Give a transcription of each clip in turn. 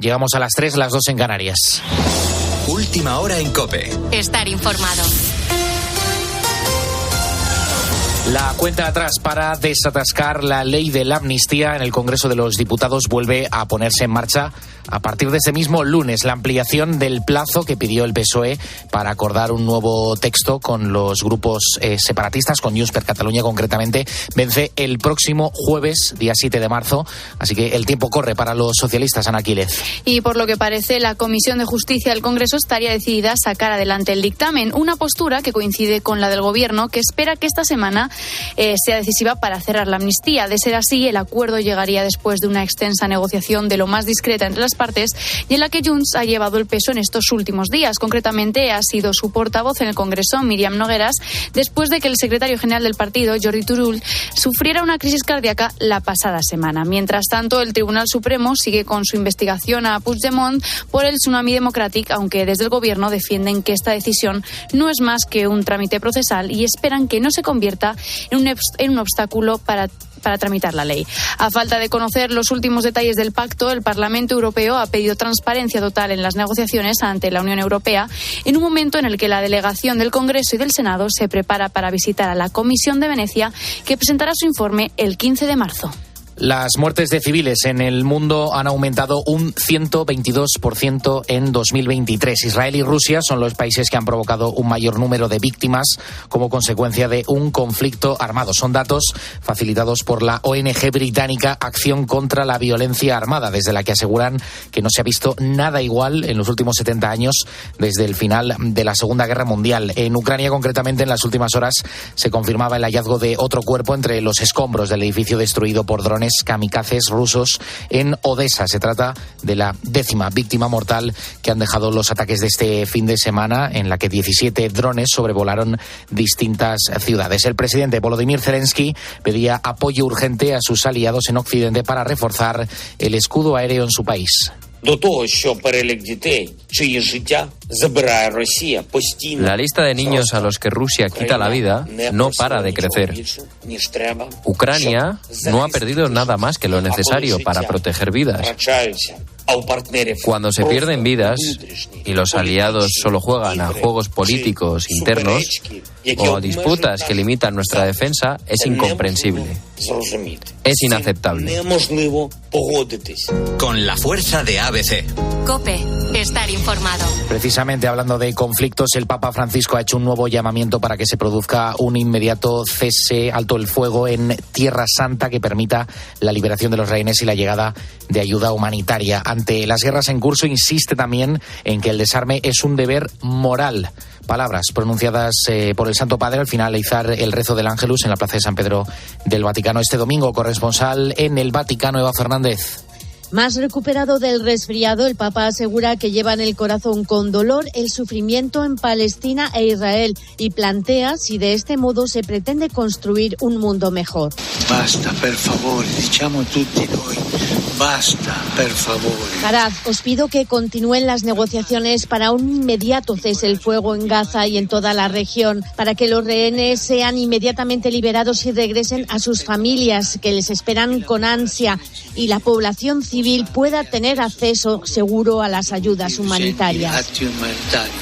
Llegamos a las 3, las 2 en Canarias. Última hora en COPE. Estar informado. La cuenta atrás para desatascar la ley de la amnistía en el Congreso de los Diputados vuelve a ponerse en marcha a partir de este mismo lunes. La ampliación del plazo que pidió el PSOE para acordar un nuevo texto con los grupos separatistas, con Junts per Catalunya concretamente, vence el próximo jueves, día 7 de marzo. Así que el tiempo corre para los socialistas, Ana Quílez. Y por lo que parece, la Comisión de Justicia del Congreso estaría decidida a sacar adelante el dictamen. Una postura que coincide con la del Gobierno, que espera que esta semana sea decisiva para cerrar la amnistía. De ser así, el acuerdo llegaría después de una extensa negociación de lo más discreta entre las partes y en la que Junts ha llevado el peso en estos últimos días. Concretamente, ha sido su portavoz en el Congreso, Míriam Nogueras, después de que el secretario general del partido, Jordi Turull, sufriera una crisis cardíaca la pasada semana. Mientras tanto, el Tribunal Supremo sigue con su investigación a Puigdemont por el Tsunami Democratic, aunque desde el Gobierno defienden que esta decisión no es más que un trámite procesal y esperan que no se convierta en un obstáculo para tramitar la ley. A falta de conocer los últimos detalles del pacto, el Parlamento Europeo ha pedido transparencia total en las negociaciones ante la Unión Europea en un momento en el que la delegación del Congreso y del Senado se prepara para visitar a la Comisión de Venecia, que presentará su informe el 15 de marzo. Las muertes de civiles en el mundo han aumentado un 122% en 2023. Israel y Rusia son los países que han provocado un mayor número de víctimas como consecuencia de un conflicto armado. Son datos facilitados por la ONG británica Acción contra la Violencia Armada, desde la que aseguran que no se ha visto nada igual en los últimos 70 años desde el final de la Segunda Guerra Mundial. En Ucrania, concretamente, en las últimas horas se confirmaba el hallazgo de otro cuerpo entre los escombros del edificio destruido por drones kamikazes rusos en Odessa. Se trata de la 10ª víctima mortal que han dejado los ataques de este fin de semana, en la que 17 drones sobrevolaron distintas ciudades. El presidente Volodymyr Zelensky pedía apoyo urgente a sus aliados en Occidente para reforzar el escudo aéreo en su país. La lista de niños a los que Rusia quita la vida no para de crecer. Ucrania no ha perdido nada más que lo necesario para proteger vidas. Cuando se pierden vidas y los aliados solo juegan a juegos políticos internos o a disputas que limitan nuestra defensa, es incomprensible. Es inaceptable. Con la fuerza de ABC. COPE. Estar informado. Precisamente hablando de conflictos, el Papa Francisco ha hecho un nuevo llamamiento para que se produzca un inmediato cese, alto el fuego en Tierra Santa que permita la liberación de los rehenes y la llegada de ayuda humanitaria. Ante las guerras en curso, insiste también en que el desarme es un deber moral. Palabras pronunciadas por el Santo Padre al finalizar el rezo del Ángelus en la Plaza de San Pedro del Vaticano este domingo. Corresponsal en el Vaticano, Eva Fernández. Más recuperado del resfriado, el Papa asegura que lleva en el corazón con dolor el sufrimiento en Palestina e Israel y plantea si de este modo se pretende construir un mundo mejor. Basta, per favore, diciamo tutti noi. Basta, per favore. Parad, os pido que continúen las negociaciones para un inmediato cese el fuego en Gaza y en toda la región, para que los rehenes sean inmediatamente liberados y regresen a sus familias, que les esperan con ansia, y la población civil pueda tener acceso seguro a las ayudas humanitarias.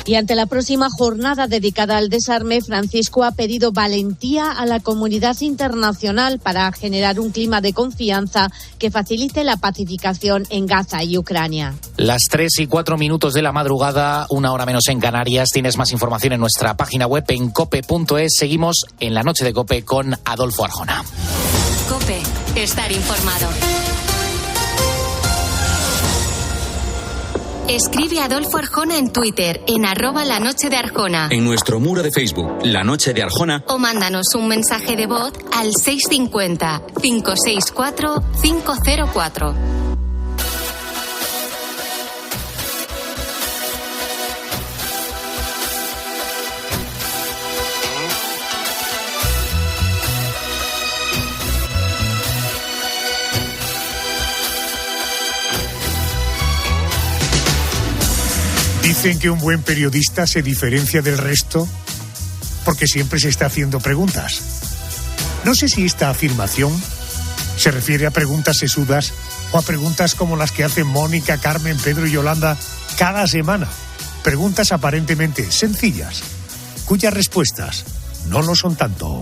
Y ante la próxima jornada dedicada al desarme, Francisco ha pedido valentía a la comunidad internacional para generar un clima de confianza que facilite la pacificación en Gaza y Ucrania. Las 3:04 de la madrugada, 1 hora menos en Canarias. Tienes más información en nuestra página web en cope.es. Seguimos en la noche de COPE con Adolfo Arjona. COPE. Estar informado. Escribe a Adolfo Arjona en Twitter, en @lanochedearjona. En nuestro muro de Facebook, La Noche de Arjona. O mándanos un mensaje de voz al 650-564-504. Dicen que un buen periodista se diferencia del resto porque siempre se está haciendo preguntas. No sé si esta afirmación se refiere a preguntas sesudas o a preguntas como las que hacen Mónica, Carmen, Pedro y Yolanda cada semana. Preguntas aparentemente sencillas, cuyas respuestas no lo son tanto.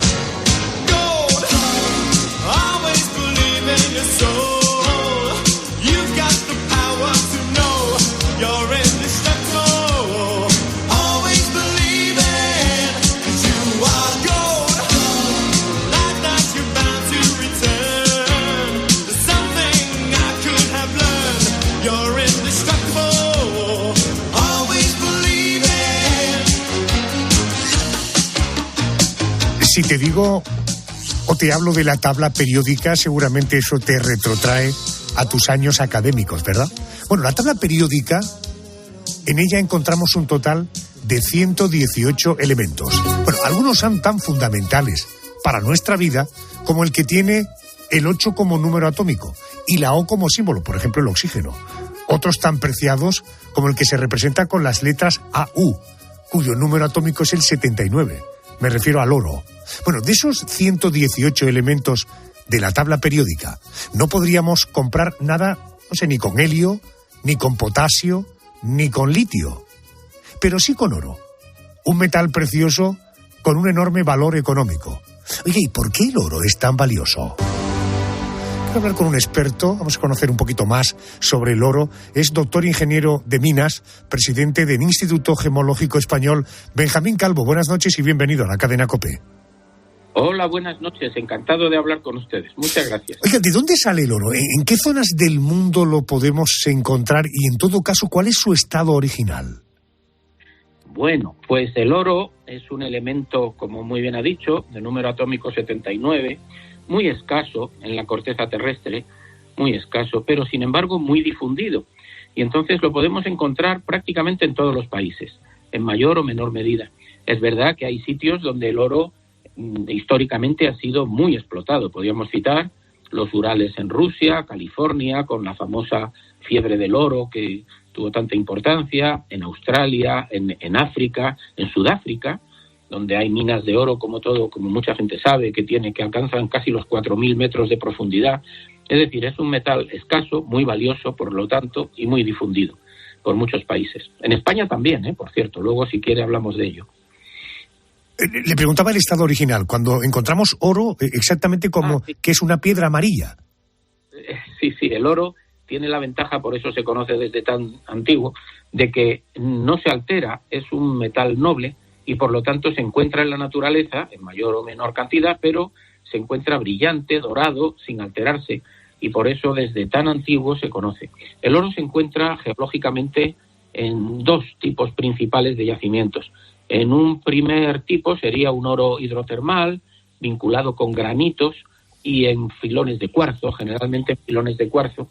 Si te digo o te hablo de la tabla periódica, seguramente eso te retrotrae a tus años académicos, ¿verdad? Bueno, la tabla periódica, en ella encontramos un total de 118 elementos. Bueno, algunos son tan fundamentales para nuestra vida como el que tiene el 8 como número atómico y la O como símbolo, por ejemplo, el oxígeno. Otros tan preciados como el que se representa con las letras AU, cuyo número atómico es el 79. Me refiero al oro. Bueno, de esos 118 elementos de la tabla periódica, no podríamos comprar nada, no sé, ni con helio, ni con potasio, ni con litio. Pero sí con oro. Un metal precioso con un enorme valor económico. Oye, ¿y por qué el oro es tan valioso? Quiero hablar con un experto, vamos a conocer un poquito más sobre el oro. Es doctor ingeniero de minas, presidente del Instituto Gemológico Español, Benjamín Calvo. Buenas noches y bienvenido a la cadena COPE. Hola, buenas noches. Encantado de hablar con ustedes. Muchas gracias. Oiga, ¿de dónde sale el oro? ¿En qué zonas del mundo lo podemos encontrar? Y en todo caso, ¿cuál es su estado original? Bueno, pues el oro es un elemento, como muy bien ha dicho, de número atómico 79, muy escaso en la corteza terrestre, muy escaso, pero sin embargo muy difundido. Y entonces lo podemos encontrar prácticamente en todos los países, en mayor o menor medida. Es verdad que hay sitios donde el oro históricamente ha sido muy explotado. Podríamos citar los Urales en Rusia, California, con la famosa fiebre del oro que tuvo tanta importancia, en Australia, en África, en Sudáfrica, donde hay minas de oro, como mucha gente sabe, que alcanzan casi los 4.000 metros de profundidad. Es decir, es un metal escaso, muy valioso, por lo tanto, y muy difundido por muchos países. En España también, por cierto, luego si quiere hablamos de ello. Le preguntaba el estado original, cuando encontramos oro, exactamente como sí. que es una piedra amarilla. Sí, el oro tiene la ventaja, por eso se conoce desde tan antiguo, de que no se altera, es un metal noble, y por lo tanto se encuentra en la naturaleza, en mayor o menor cantidad, pero se encuentra brillante, dorado, sin alterarse, y por eso desde tan antiguo se conoce. El oro se encuentra geológicamente en dos tipos principales de yacimientos. En un primer tipo sería un oro hidrotermal, vinculado con granitos y en filones de cuarzo, generalmente filones de cuarzo.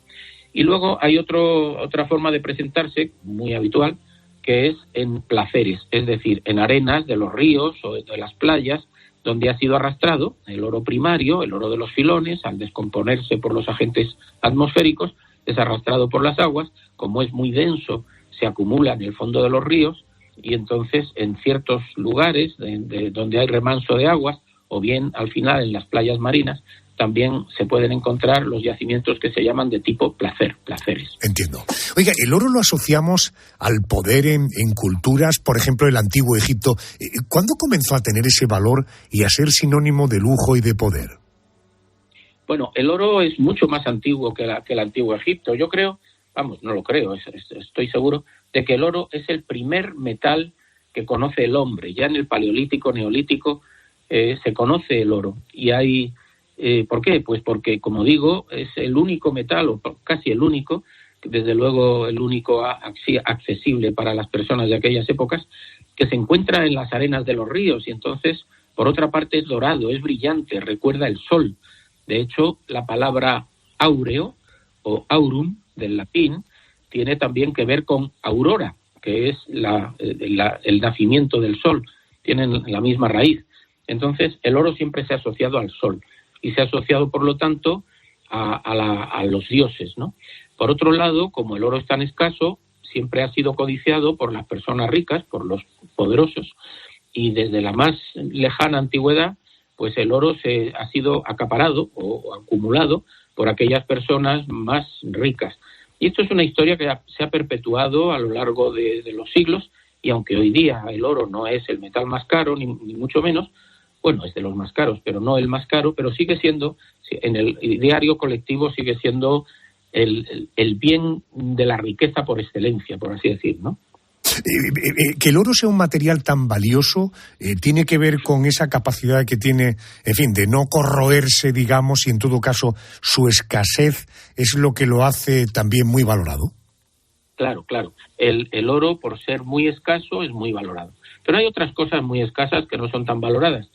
Y luego hay otra forma de presentarse, muy habitual, que es en placeres, es decir, en arenas de los ríos o de las playas, donde ha sido arrastrado el oro primario, el oro de los filones, al descomponerse por los agentes atmosféricos, es arrastrado por las aguas, como es muy denso, se acumula en el fondo de los ríos, y entonces en ciertos lugares donde hay remanso de aguas, o bien al final en las playas marinas, también se pueden encontrar los yacimientos que se llaman de tipo placeres. Entiendo. Oiga, el oro lo asociamos al poder en culturas, por ejemplo, el antiguo Egipto. ¿Cuándo comenzó a tener ese valor y a ser sinónimo de lujo y de poder? Bueno, el oro es mucho más antiguo que el antiguo Egipto. Yo creo, no lo creo, estoy seguro de que el oro es el primer metal que conoce el hombre. Ya en el Paleolítico, Neolítico, se conoce el oro. Y hay... ¿Por qué? Pues porque, como digo, es el único metal, o casi el único, desde luego el único accesible para las personas de aquellas épocas, que se encuentra en las arenas de los ríos, y entonces, por otra parte, es dorado, es brillante, recuerda el sol. De hecho, la palabra áureo, o aurum, del latín, tiene también que ver con aurora, que es el nacimiento del sol, tienen la misma raíz. Entonces, el oro siempre se ha asociado al sol, y se ha asociado, por lo tanto, a los dioses, ¿no? Por otro lado, como el oro es tan escaso, siempre ha sido codiciado por las personas ricas, por los poderosos, y desde la más lejana antigüedad, pues el oro ha sido acaparado o acumulado por aquellas personas más ricas. Y esto es una historia que se ha perpetuado a lo largo de los siglos, y aunque hoy día el oro no es el metal más caro, ni mucho menos, bueno, es de los más caros, pero no el más caro, pero sigue siendo, en el ideario colectivo, sigue siendo el bien de la riqueza por excelencia, por así decir, ¿no? Que el oro sea un material tan valioso tiene que ver con esa capacidad que tiene, en fin, de no corroerse, digamos, y en todo caso su escasez es lo que lo hace también muy valorado. Claro. El oro, por ser muy escaso, es muy valorado. Pero hay otras cosas muy escasas que no son tan valoradas.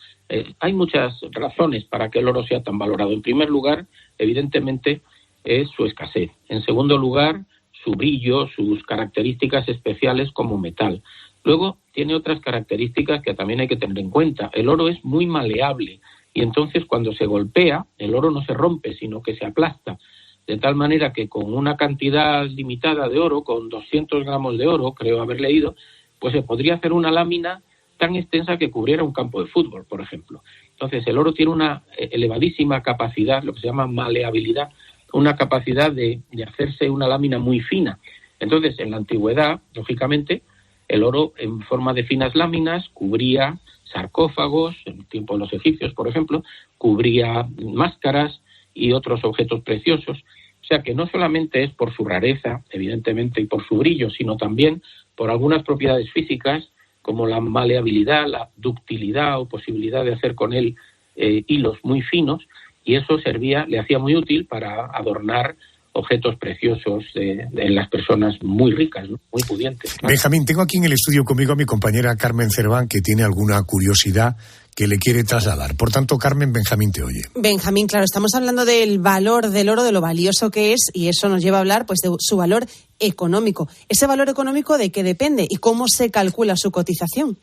Hay muchas razones para que el oro sea tan valorado. En primer lugar, evidentemente, es su escasez. En segundo lugar, su brillo, sus características especiales como metal. Luego, tiene otras características que también hay que tener en cuenta. El oro es muy maleable y entonces cuando se golpea, el oro no se rompe, sino que se aplasta. De tal manera que con una cantidad limitada de oro, con 200 gramos de oro, creo haber leído, pues se podría hacer una lámina tan extensa que cubriera un campo de fútbol, por ejemplo. Entonces, el oro tiene una elevadísima capacidad, lo que se llama maleabilidad, una capacidad de hacerse una lámina muy fina. Entonces, en la antigüedad, lógicamente, el oro en forma de finas láminas cubría sarcófagos, en el tiempo de los egipcios, por ejemplo, cubría máscaras y otros objetos preciosos. O sea que no solamente es por su rareza, evidentemente, y por su brillo, sino también por algunas propiedades físicas, como la maleabilidad, la ductilidad o posibilidad de hacer con él hilos muy finos, y eso le hacía muy útil para adornar objetos preciosos de las personas muy ricas, ¿no? Muy pudientes. ¿No? Benjamín, tengo aquí en el estudio conmigo a mi compañera Carmen Cerván, que tiene alguna curiosidad que le quiere trasladar. Por tanto, Carmen, Benjamín te oye. Benjamín, claro, estamos hablando del valor del oro, de lo valioso que es, y eso nos lleva a hablar pues de su valor económico. ¿Ese valor económico de qué depende y cómo se calcula su cotización?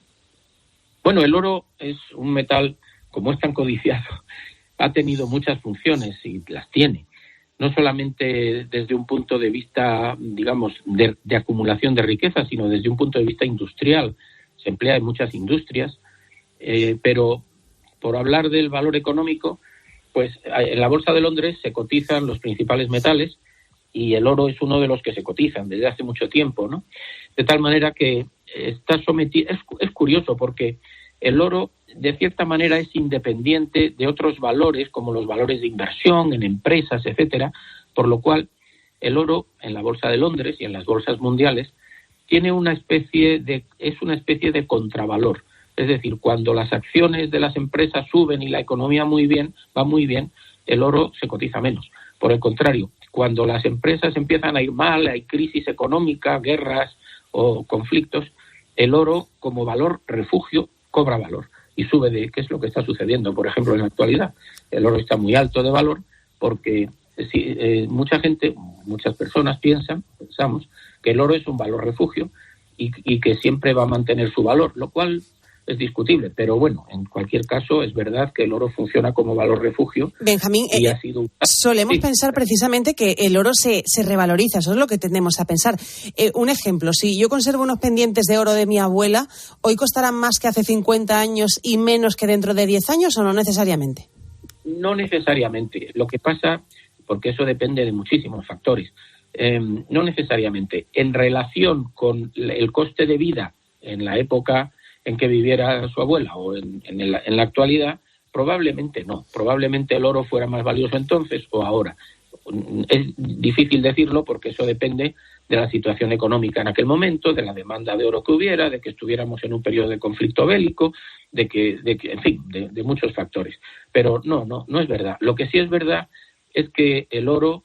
Bueno, el oro es un metal, como es tan codiciado, ha tenido muchas funciones y las tiene. No solamente desde un punto de vista, digamos, de acumulación de riqueza, sino desde un punto de vista industrial. Se emplea en muchas industrias, pero por hablar del valor económico, pues en la Bolsa de Londres se cotizan los principales metales y el oro es uno de los que se cotizan desde hace mucho tiempo, ¿no? De tal manera que está sometido. Es curioso porque el oro, de cierta manera, es independiente de otros valores, como los valores de inversión en empresas, etcétera, por lo cual el oro en la Bolsa de Londres y en las bolsas mundiales tiene una especie de contravalor. Es decir, cuando las acciones de las empresas suben y la economía va muy bien, el oro se cotiza menos. Por el contrario, cuando las empresas empiezan a ir mal, hay crisis económica, guerras o conflictos, el oro como valor refugio cobra valor y sube ¿qué es lo que está sucediendo? Por ejemplo, en la actualidad, el oro está muy alto de valor porque muchas personas pensamos que el oro es un valor refugio y que siempre va a mantener su valor, lo cual es discutible, pero bueno, en cualquier caso es verdad que el oro funciona como valor refugio. Benjamín, solemos pensar precisamente que el oro se revaloriza, eso es lo que tendemos a pensar. Un ejemplo, si yo conservo unos pendientes de oro de mi abuela, ¿hoy costarán más que hace 50 años y menos que dentro de 10 años o no necesariamente? No necesariamente. Lo que pasa, porque eso depende de muchísimos factores, no necesariamente. En relación con el coste de vida en la época en que viviera su abuela o en la actualidad, probablemente no. Probablemente el oro fuera más valioso entonces o ahora. Es difícil decirlo porque eso depende de la situación económica en aquel momento, de la demanda de oro que hubiera, de que estuviéramos en un periodo de conflicto bélico, en fin, de muchos factores. Pero no es verdad. Lo que sí es verdad es que el oro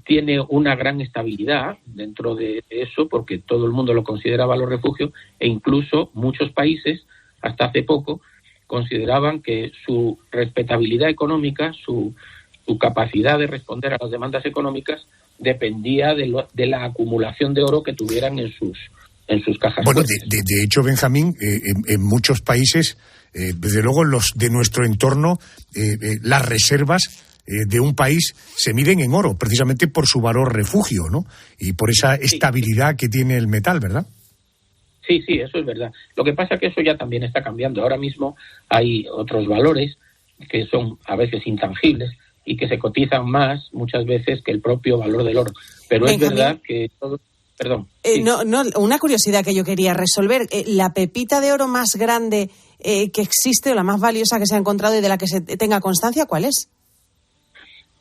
tiene una gran estabilidad dentro de eso porque todo el mundo lo considera valor refugio e incluso muchos países hasta hace poco consideraban que su respetabilidad económica, su capacidad de responder a las demandas económicas dependía de la acumulación de oro que tuvieran en sus cajas. Bueno, de hecho, Benjamín, en muchos países, desde luego los de nuestro entorno, las reservas de un país se miden en oro, precisamente por su valor refugio, ¿no? Y por esa estabilidad que tiene el metal, ¿verdad? Sí, eso es verdad. Lo que pasa es que eso ya también está cambiando. Ahora mismo hay otros valores que son a veces intangibles y que se cotizan más muchas veces que el propio valor del oro. Pero es verdad que todo... Perdón. Sí. Una curiosidad que yo quería resolver. ¿La pepita de oro más grande que existe o la más valiosa que se ha encontrado y de la que se tenga constancia, cuál es?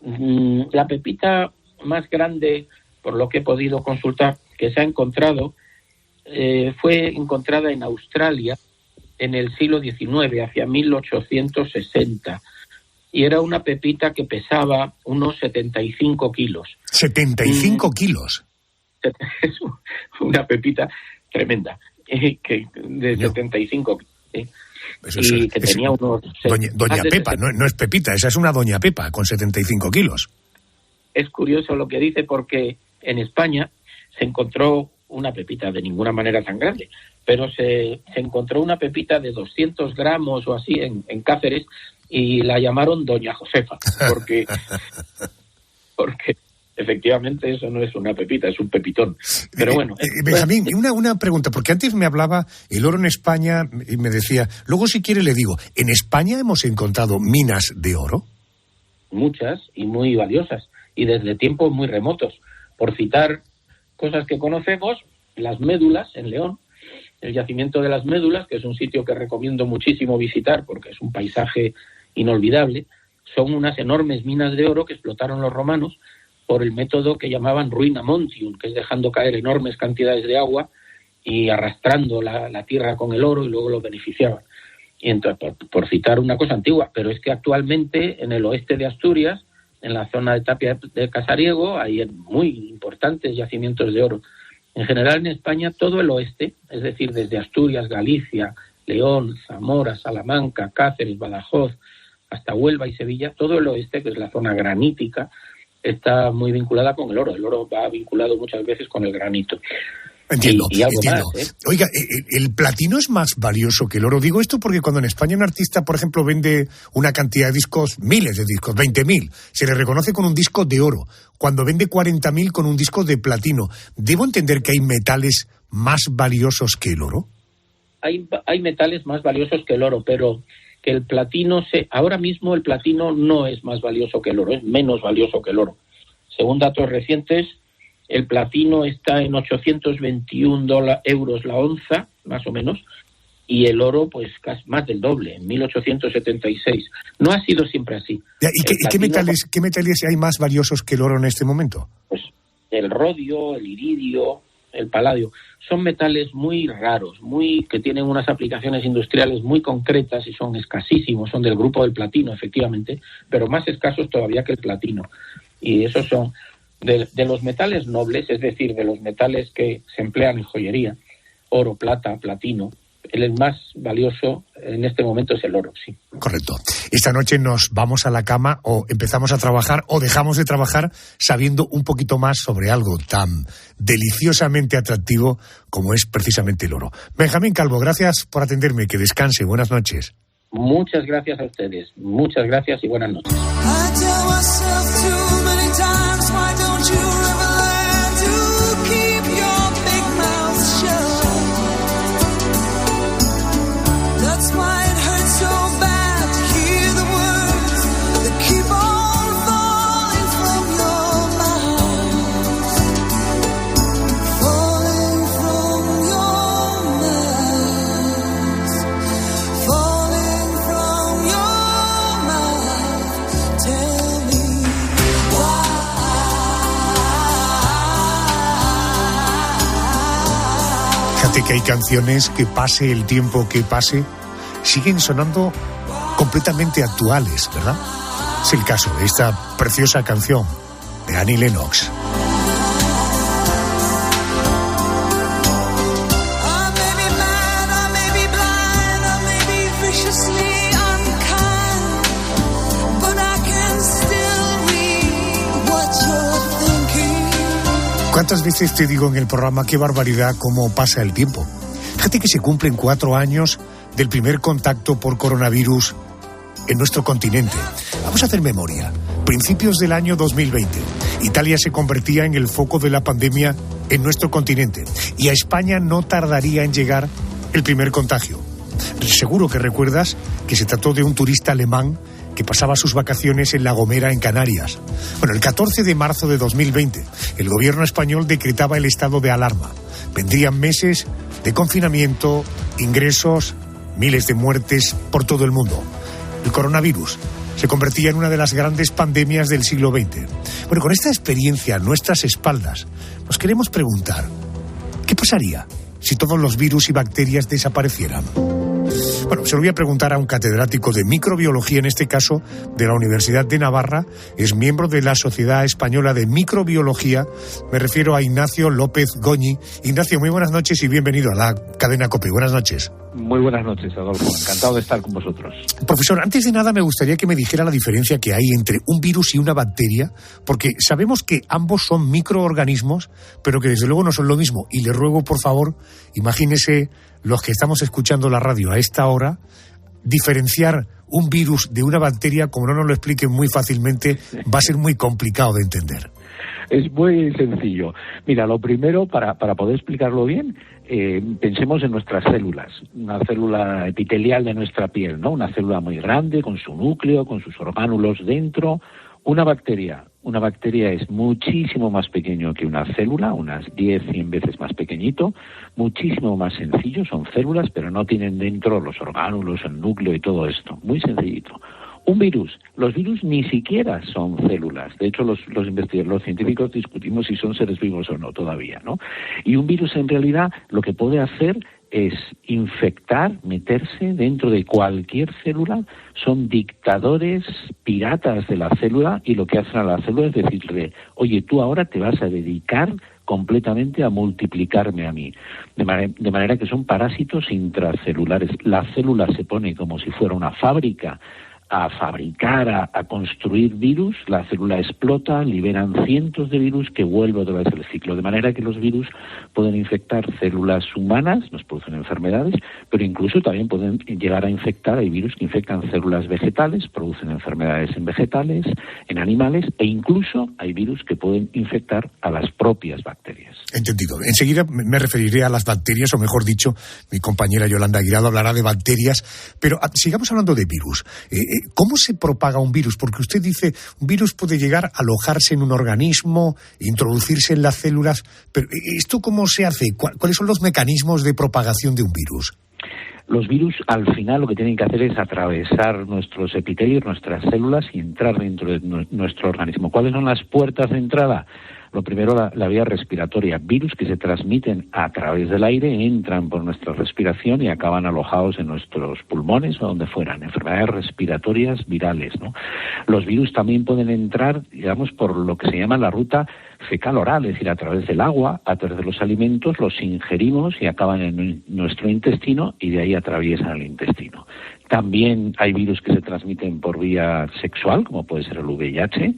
La pepita más grande, por lo que he podido consultar, que se ha encontrado, fue encontrada en Australia en el siglo XIX, hacia 1860. Y era una pepita que pesaba unos 75 kilos. ¿75 kilos? Es una pepita tremenda, de 75 kilos. Y que tenía unos... Doña Pepa, no es Pepita, esa es una Doña Pepa con 75 kilos. Es curioso lo que dice, porque en España se encontró una pepita de ninguna manera tan grande, pero se encontró una pepita de 200 gramos o así en Cáceres, y la llamaron Doña Josefa, porque efectivamente eso no es una pepita, es un pepitón. Pero bueno. Benjamín, una pregunta, porque antes me hablaba el oro en España y me decía, luego si quiere le digo, ¿en España hemos encontrado minas de oro? Muchas y muy valiosas, y desde tiempos muy remotos. Por citar cosas que conocemos, las Médulas en León, el yacimiento de las Médulas, que es un sitio que recomiendo muchísimo visitar porque es un paisaje inolvidable, son unas enormes minas de oro que explotaron los romanos por el método que llamaban ruina montium, que es dejando caer enormes cantidades de agua y arrastrando la tierra con el oro, y luego lo beneficiaban. Y entonces, por citar una cosa antigua, pero es que actualmente en el oeste de Asturias, en la zona de Tapia de Casariego, hay muy importantes yacimientos de oro. En general en España todo el oeste, es decir, desde Asturias, Galicia, León, Zamora, Salamanca, Cáceres, Badajoz, hasta Huelva y Sevilla, todo el oeste, que es la zona granítica, está muy vinculada con el oro. El oro va vinculado muchas veces con el granito. Entiendo. Más, Oiga, ¿el platino es más valioso que el oro? Digo esto porque cuando en España un artista, por ejemplo, vende una cantidad de discos, miles de discos, 20.000, se le reconoce con un disco de oro. Cuando vende 40.000 con un disco de platino. ¿Debo entender que hay metales más valiosos que el oro? Hay metales más valiosos que el oro, pero que el platino ahora mismo el platino no es más valioso que el oro, es menos valioso que el oro. Según datos recientes, el platino está en 821 euros la onza, más o menos, y el oro, pues, casi más del doble, en 1876. No ha sido siempre así. ¿Y qué metales hay más valiosos que el oro en este momento? Pues el rodio, el iridio, el paladio. Son metales muy raros, que tienen unas aplicaciones industriales muy concretas y son escasísimos, son del grupo del platino, efectivamente, pero más escasos todavía que el platino. Y esos son de los metales nobles, es decir, de los metales que se emplean en joyería, oro, plata, platino. El más valioso en este momento es el oro, sí. Correcto. Esta noche nos vamos a la cama o empezamos a trabajar o dejamos de trabajar sabiendo un poquito más sobre algo tan deliciosamente atractivo como es precisamente el oro. Benjamín Calvo, gracias por atenderme. Que descanse. Buenas noches. Muchas gracias a ustedes. Muchas gracias y buenas noches. Que hay canciones que pase el tiempo que pase, siguen sonando completamente actuales, ¿verdad? Es el caso de esta preciosa canción de Annie Lennox. ¿Cuántas veces te digo en el programa qué barbaridad cómo pasa el tiempo? Fíjate que se cumplen 4 años del primer contacto por coronavirus en nuestro continente. Vamos a hacer memoria. Principios del año 2020, Italia se convertía en el foco de la pandemia en nuestro continente y a España no tardaría en llegar el primer contagio. Seguro que recuerdas que se trató de un turista alemán que pasaba sus vacaciones en La Gomera, en Canarias. Bueno, el 14 de marzo de 2020, el gobierno español decretaba el estado de alarma. Vendrían meses de confinamiento, ingresos, miles de muertes por todo el mundo. El coronavirus se convertía en una de las grandes pandemias del siglo XX. Bueno, con esta experiencia a nuestras espaldas, nos queremos preguntar, ¿qué pasaría si todos los virus y bacterias desaparecieran? Bueno, se lo voy a preguntar a un catedrático de microbiología, en este caso de la Universidad de Navarra, es miembro de la Sociedad Española de Microbiología, me refiero a Ignacio López Goñi. Ignacio, muy buenas noches y bienvenido a la cadena COPE. Buenas noches. Muy buenas noches, Adolfo. Encantado de estar con vosotros. Profesor, antes de nada me gustaría que me dijera la diferencia que hay entre un virus y una bacteria, porque sabemos que ambos son microorganismos, pero que desde luego no son lo mismo. Y le ruego, por favor, imagínese los que estamos escuchando la radio a esta hora, diferenciar un virus de una bacteria, como no nos lo expliquen muy fácilmente, va a ser muy complicado de entender. Es muy sencillo. Mira, lo primero, para poder explicarlo bien, pensemos en nuestras células. Una célula epitelial de nuestra piel, ¿no? Una célula muy grande, con su núcleo, con sus orgánulos dentro. Una bacteria es muchísimo más pequeño que una célula, unas 10, 100 veces más pequeñito, muchísimo más sencillo, son células, pero no tienen dentro los orgánulos, el núcleo y todo esto. Muy sencillito. Un virus. Los virus ni siquiera son células. De hecho, los investigadores, los científicos discutimos si son seres vivos o no todavía, ¿no? Y un virus, en realidad, lo que puede hacer es infectar, meterse dentro de cualquier célula. Son dictadores, piratas de la célula, y lo que hacen a la célula es decirle, oye, tú ahora te vas a dedicar completamente a multiplicarme a mí. De manera que son parásitos intracelulares. La célula se pone como si fuera una fábrica a fabricar, a construir virus, la célula explota, liberan cientos de virus que vuelve otra vez el ciclo. De manera que los virus pueden infectar células humanas, nos producen enfermedades, pero incluso también pueden llegar a infectar, hay virus que infectan células vegetales, producen enfermedades en vegetales, en animales, e incluso hay virus que pueden infectar a las propias bacterias. Entendido. Enseguida me referiré a las bacterias, o mejor dicho, mi compañera Yolanda Guirado hablará de bacterias, pero sigamos hablando de virus. ¿Cómo se propaga un virus? Porque usted dice, un virus puede llegar a alojarse en un organismo, introducirse en las células, pero ¿esto cómo se hace? ¿Cuáles son los mecanismos de propagación de un virus? Los virus, al final, lo que tienen que hacer es atravesar nuestros epitelios, nuestras células, y entrar dentro de nuestro organismo. ¿Cuáles son las puertas de entrada? Lo primero, la vía respiratoria. Virus que se transmiten a través del aire, entran por nuestra respiración y acaban alojados en nuestros pulmones o donde fueran. Enfermedades respiratorias virales, ¿no? Los virus también pueden entrar, digamos, por lo que se llama la ruta fecal-oral, es decir, a través del agua, a través de los alimentos, los ingerimos y acaban en nuestro intestino y de ahí atraviesan el intestino. También hay virus que se transmiten por vía sexual, como puede ser el VIH.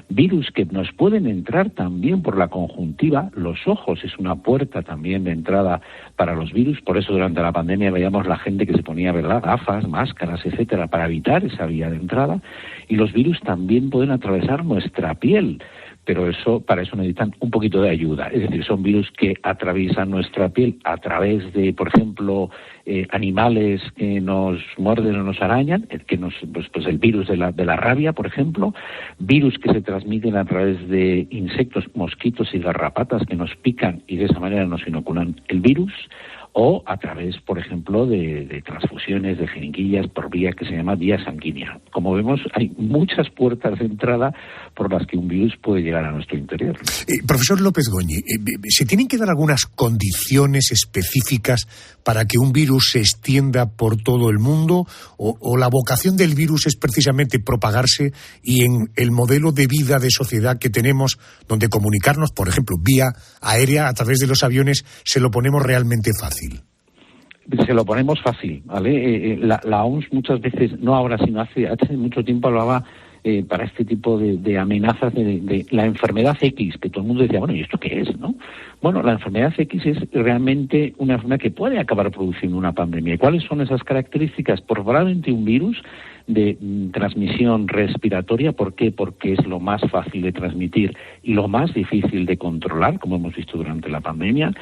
Virus que nos pueden entrar también por la conjuntiva. Los ojos es una puerta también de entrada para los virus. Por eso durante la pandemia veíamos la gente que se ponía, ¿verdad?, gafas, máscaras, etcétera, para evitar esa vía de entrada. Y los virus también pueden atravesar nuestra piel. Pero para eso necesitan un poquito de ayuda. Es decir, son virus que atraviesan nuestra piel a través de, por ejemplo, animales que nos muerden o nos arañan, pues el virus de la rabia, por ejemplo, virus que se transmiten a través de insectos, mosquitos y garrapatas que nos pican y de esa manera nos inoculan el virus, o a través, por ejemplo, de transfusiones de jeringuillas por vía que se llama vía sanguínea. Como vemos, hay muchas puertas de entrada por las que un virus puede llegar a nuestro interior. Profesor López Goñi, ¿se tienen que dar algunas condiciones específicas para que un virus se extienda por todo el mundo? ¿O la vocación del virus es precisamente propagarse, y en el modelo de vida de sociedad que tenemos, donde comunicarnos, por ejemplo, vía aérea a través de los aviones, se lo ponemos realmente fácil? Se lo ponemos fácil, ¿vale? La OMS muchas veces, no ahora, sino hace mucho tiempo hablaba para este tipo de amenazas de la enfermedad X, que todo el mundo decía, bueno, ¿y esto qué es, no? Bueno, la enfermedad X es realmente una enfermedad que puede acabar produciendo una pandemia. ¿Y cuáles son esas características? Probablemente un virus de transmisión respiratoria. ¿Por qué? Porque es lo más fácil de transmitir y lo más difícil de controlar, como hemos visto durante la pandemia.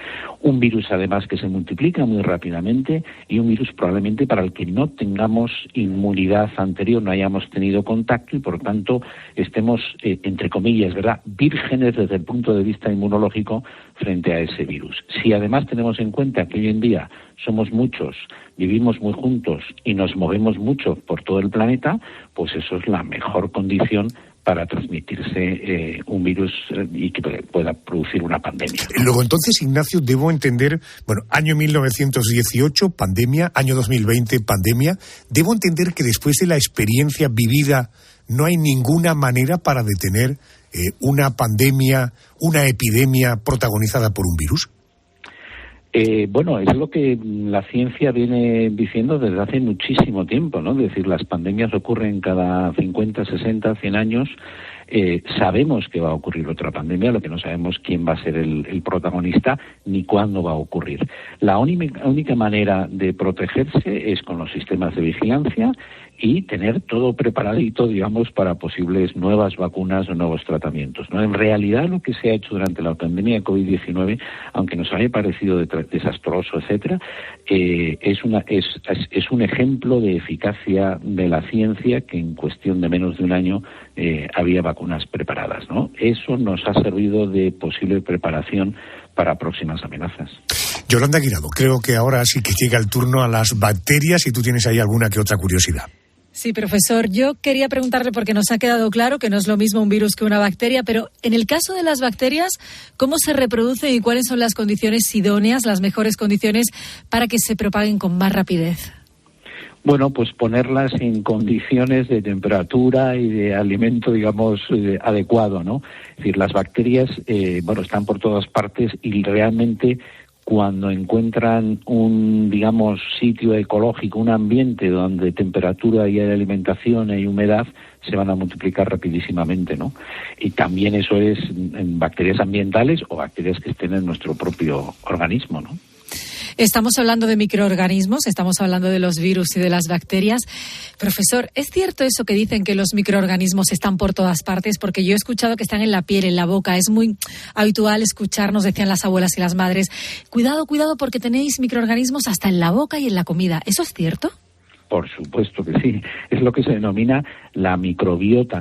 Un virus, además, que se multiplica muy rápidamente, y un virus probablemente para el que no tengamos inmunidad anterior, no hayamos tenido contacto y, por tanto, estemos, entre comillas, ¿verdad?, vírgenes desde el punto de vista inmunológico frente a ese virus. Si además tenemos en cuenta que hoy en día somos muchos, vivimos muy juntos y nos movemos mucho por todo el planeta, pues eso es la mejor condición para transmitirse un virus y que pueda producir una pandemia. Luego, entonces, Ignacio, debo entender, bueno, año 1918, pandemia, año 2020, pandemia. Debo entender que después de la experiencia vivida no hay ninguna manera para detener una pandemia, una epidemia protagonizada por un virus. Bueno, es lo que la ciencia viene diciendo desde hace muchísimo tiempo, ¿no? Es decir, las pandemias ocurren cada 50, 60, 100 años. Sabemos que va a ocurrir otra pandemia, lo que no sabemos quién va a ser el protagonista ni cuándo va a ocurrir. La única manera de protegerse es con los sistemas de vigilancia y tener todo preparadito, digamos, para posibles nuevas vacunas o nuevos tratamientos, ¿no? En realidad, lo que se ha hecho durante la pandemia de COVID-19, aunque nos haya parecido desastroso, etcétera, es un ejemplo de eficacia de la ciencia, que en cuestión de menos de un año había vacunas preparadas, ¿no? Eso nos ha servido de posible preparación para próximas amenazas. Yolanda Guirado, creo que ahora sí que llega el turno a las bacterias, y tú tienes ahí alguna que otra curiosidad. Sí, profesor, yo quería preguntarle, porque nos ha quedado claro que no es lo mismo un virus que una bacteria, pero en el caso de las bacterias, ¿cómo se reproducen y cuáles son las condiciones idóneas, las mejores condiciones para que se propaguen con más rapidez? Bueno, pues ponerlas en condiciones de temperatura y de alimento, digamos, adecuado, ¿no? Es decir, las bacterias, están por todas partes, y realmente cuando encuentran un, digamos, sitio ecológico, un ambiente donde temperatura y hay alimentación y humedad, se van a multiplicar rapidísimamente, ¿no? Y también eso es en bacterias ambientales o bacterias que estén en nuestro propio organismo, ¿no? Estamos hablando de microorganismos, estamos hablando de los virus y de las bacterias. Profesor, ¿es cierto eso que dicen que los microorganismos están por todas partes? Porque yo he escuchado que están en la piel, en la boca. Es muy habitual escucharnos, decían las abuelas y las madres, cuidado, cuidado, porque tenéis microorganismos hasta en la boca y en la comida. ¿Eso es cierto? Por supuesto que sí. Es lo que se denomina la microbiota,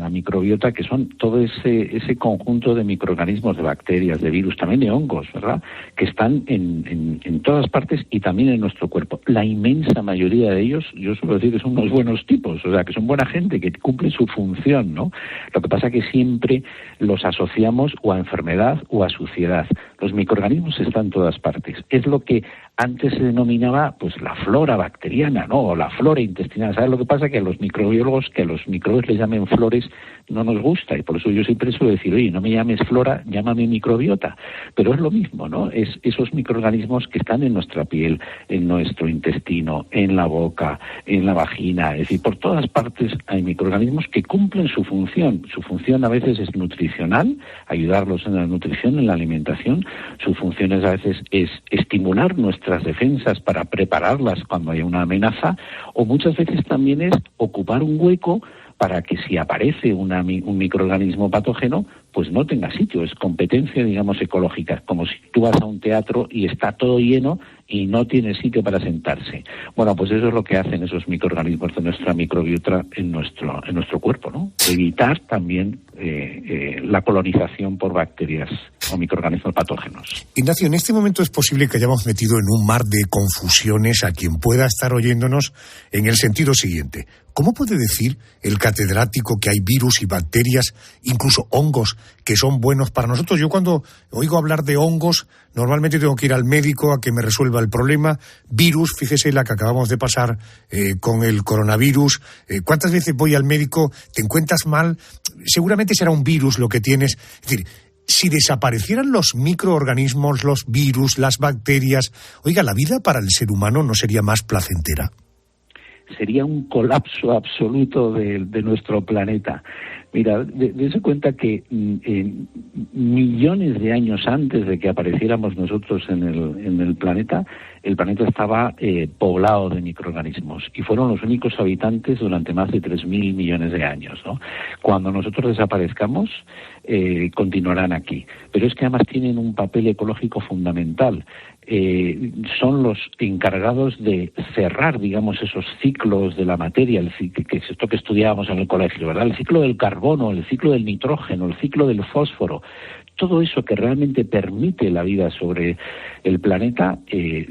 que son todo ese conjunto de microorganismos, de bacterias, de virus, también de hongos, ¿verdad?, que están en todas partes y también en nuestro cuerpo. La inmensa mayoría de ellos, yo suelo decir que son unos buenos tipos, o sea, que son buena gente, que cumplen su función, ¿no? Lo que pasa es que siempre los asociamos o a enfermedad o a suciedad. Los microorganismos están en todas partes. Es lo que antes se denominaba, pues, la flora bacteriana, ¿no?, o la flora intestinal. ¿Sabes lo que pasa? Que a los microbiólogos, que a los microbios les llamen flores, no nos gusta, y por eso yo siempre suelo decir, oye, no me llames flora, llámame microbiota. Pero es lo mismo, ¿no? Es esos microorganismos que están en nuestra piel, en nuestro intestino, en la boca, en la vagina. Es decir, por todas partes hay microorganismos que cumplen su función. Su función a veces es nutricional, ayudarlos en la nutrición, en la alimentación. Su función a veces es estimular nuestras defensas para prepararlas cuando haya una amenaza, o muchas veces también es ocupar un hueco para que si aparece un microorganismo patógeno, pues no tenga sitio. Es competencia, digamos, ecológica, como si tú vas a un teatro y está todo lleno y no tiene sitio para sentarse. Bueno, pues eso es lo que hacen esos microorganismos de nuestra microbiota en nuestro cuerpo, ¿no? Evitar también la colonización por bacterias o microorganismos patógenos. Ignacio, en este momento es posible que hayamos metido en un mar de confusiones a quien pueda estar oyéndonos en el sentido siguiente. ¿Cómo puede decir el catedrático que hay virus y bacterias, incluso hongos, que son buenos para nosotros? Yo cuando oigo hablar de hongos, normalmente tengo que ir al médico a que me resuelva el problema. Virus, fíjese la que acabamos de pasar con el coronavirus. ¿Cuántas veces voy al médico? ¿Te encuentras mal? Seguramente será un virus lo que tienes. Es decir, si desaparecieran los microorganismos, los virus, las bacterias, oiga, ¿la vida para el ser humano no sería más placentera? Sería un colapso absoluto de nuestro planeta. Mira, dése cuenta que millones de años antes de que apareciéramos nosotros en el planeta estaba poblado de microorganismos y fueron los únicos habitantes durante más de 3.000 millones de años, ¿no? Cuando nosotros desaparezcamos, continuarán aquí. Pero es que además tienen un papel ecológico fundamental. Son los encargados de cerrar, digamos, esos ciclos de la materia, que es esto que estudiábamos en el colegio, ¿verdad? El ciclo del carbono, el ciclo del nitrógeno, el ciclo del fósforo. Todo eso que realmente permite la vida sobre el planeta es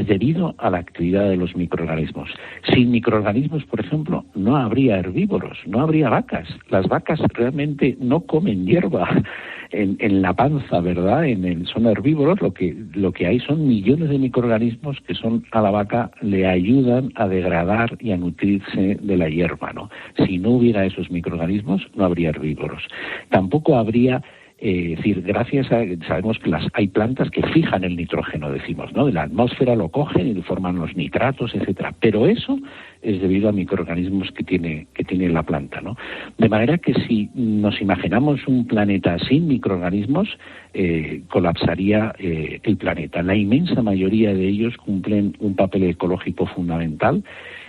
debido a la actividad de los microorganismos. Sin microorganismos, por ejemplo, no habría herbívoros, no habría vacas. Las vacas realmente no comen hierba en la panza, ¿verdad? Son herbívoros, lo que hay son millones de microorganismos que a la vaca le ayudan a degradar y a nutrirse de la hierba, ¿no? Si no hubiera esos microorganismos, no habría herbívoros. Tampoco habría sabemos que hay plantas que fijan el nitrógeno, decimos, ¿no? De la atmósfera lo cogen y forman los nitratos, etcétera. Pero eso es debido a microorganismos que tiene la planta, ¿no? De manera que si nos imaginamos un planeta sin microorganismos, colapsaría el planeta. La inmensa mayoría de ellos cumplen un papel ecológico fundamental.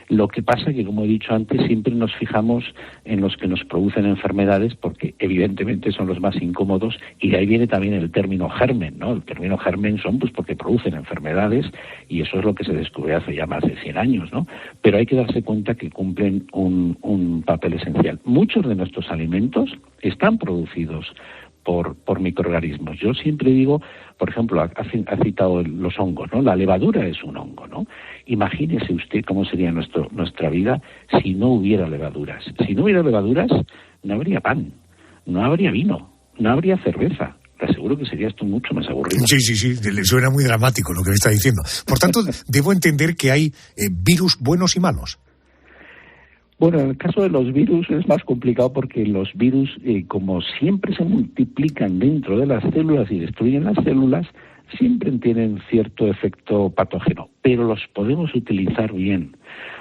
Lo que pasa que, como he dicho antes, siempre nos fijamos en los que nos producen enfermedades porque evidentemente son los más incómodos y de ahí viene también el término germen, ¿no? El término germen son pues porque producen enfermedades y eso es lo que se descubrió hace ya más de 100 años, ¿no? Pero hay que darse cuenta que cumplen un papel esencial. Muchos de nuestros alimentos están producidos por microorganismos. Yo siempre digo, por ejemplo, ha citado los hongos, ¿no? La levadura es un hongo, ¿no? Imagínese usted cómo sería nuestra vida si no hubiera levaduras. Si no hubiera levaduras, no habría pan, no habría vino, no habría cerveza. Te aseguro que sería esto mucho más aburrido. Sí, le suena muy dramático lo que me está diciendo. Por tanto, debo entender que hay virus buenos y malos. Bueno, en el caso de los virus es más complicado porque los virus, como siempre se multiplican dentro de las células y destruyen las células, siempre tienen cierto efecto patógeno, pero los podemos utilizar bien.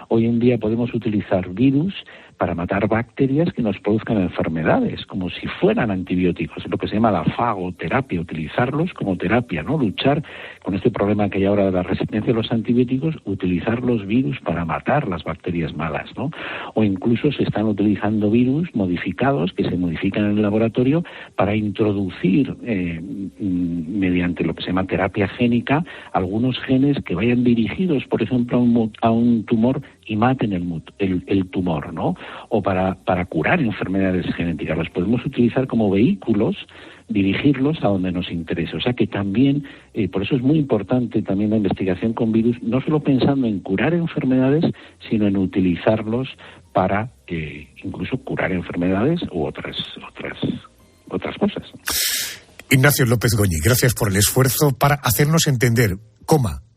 Hoy en día podemos utilizar virus para matar bacterias que nos produzcan enfermedades, como si fueran antibióticos, lo que se llama la fagoterapia, utilizarlos como terapia, ¿no? Luchar con este problema que hay ahora de la resistencia a los antibióticos, utilizar los virus para matar las bacterias malas, ¿no? O incluso se están utilizando virus modificados, que se modifican en el laboratorio, para introducir, mediante lo que se llama terapia génica, algunos genes que vayan dirigidos, por ejemplo, a un tumor y maten el tumor, ¿no? O para curar enfermedades genéticas. Los podemos utilizar como vehículos, dirigirlos a donde nos interese. O sea que también, por eso es muy importante también la investigación con virus, no solo pensando en curar enfermedades, sino en utilizarlos para incluso curar enfermedades u otras cosas. Ignacio López Goñi, gracias por el esfuerzo para hacernos entender,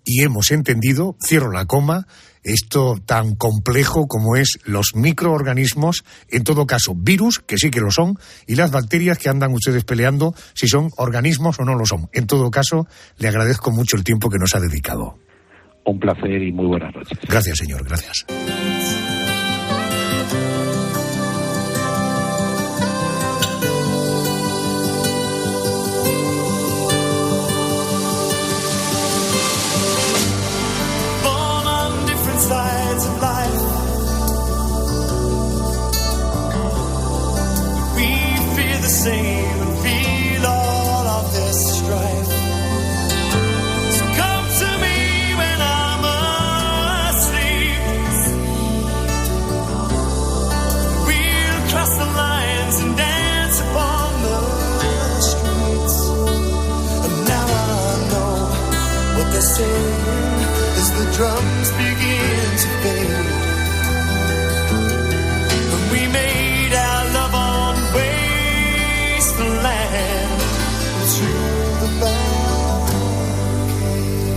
y hemos entendido, cierro la coma, esto tan complejo como es los microorganismos, en todo caso virus, que sí que lo son, y las bacterias que andan ustedes peleando si son organismos o no lo son. En todo caso, le agradezco mucho el tiempo que nos ha dedicado. Un placer y muy buenas noches. Gracias, señor, gracias.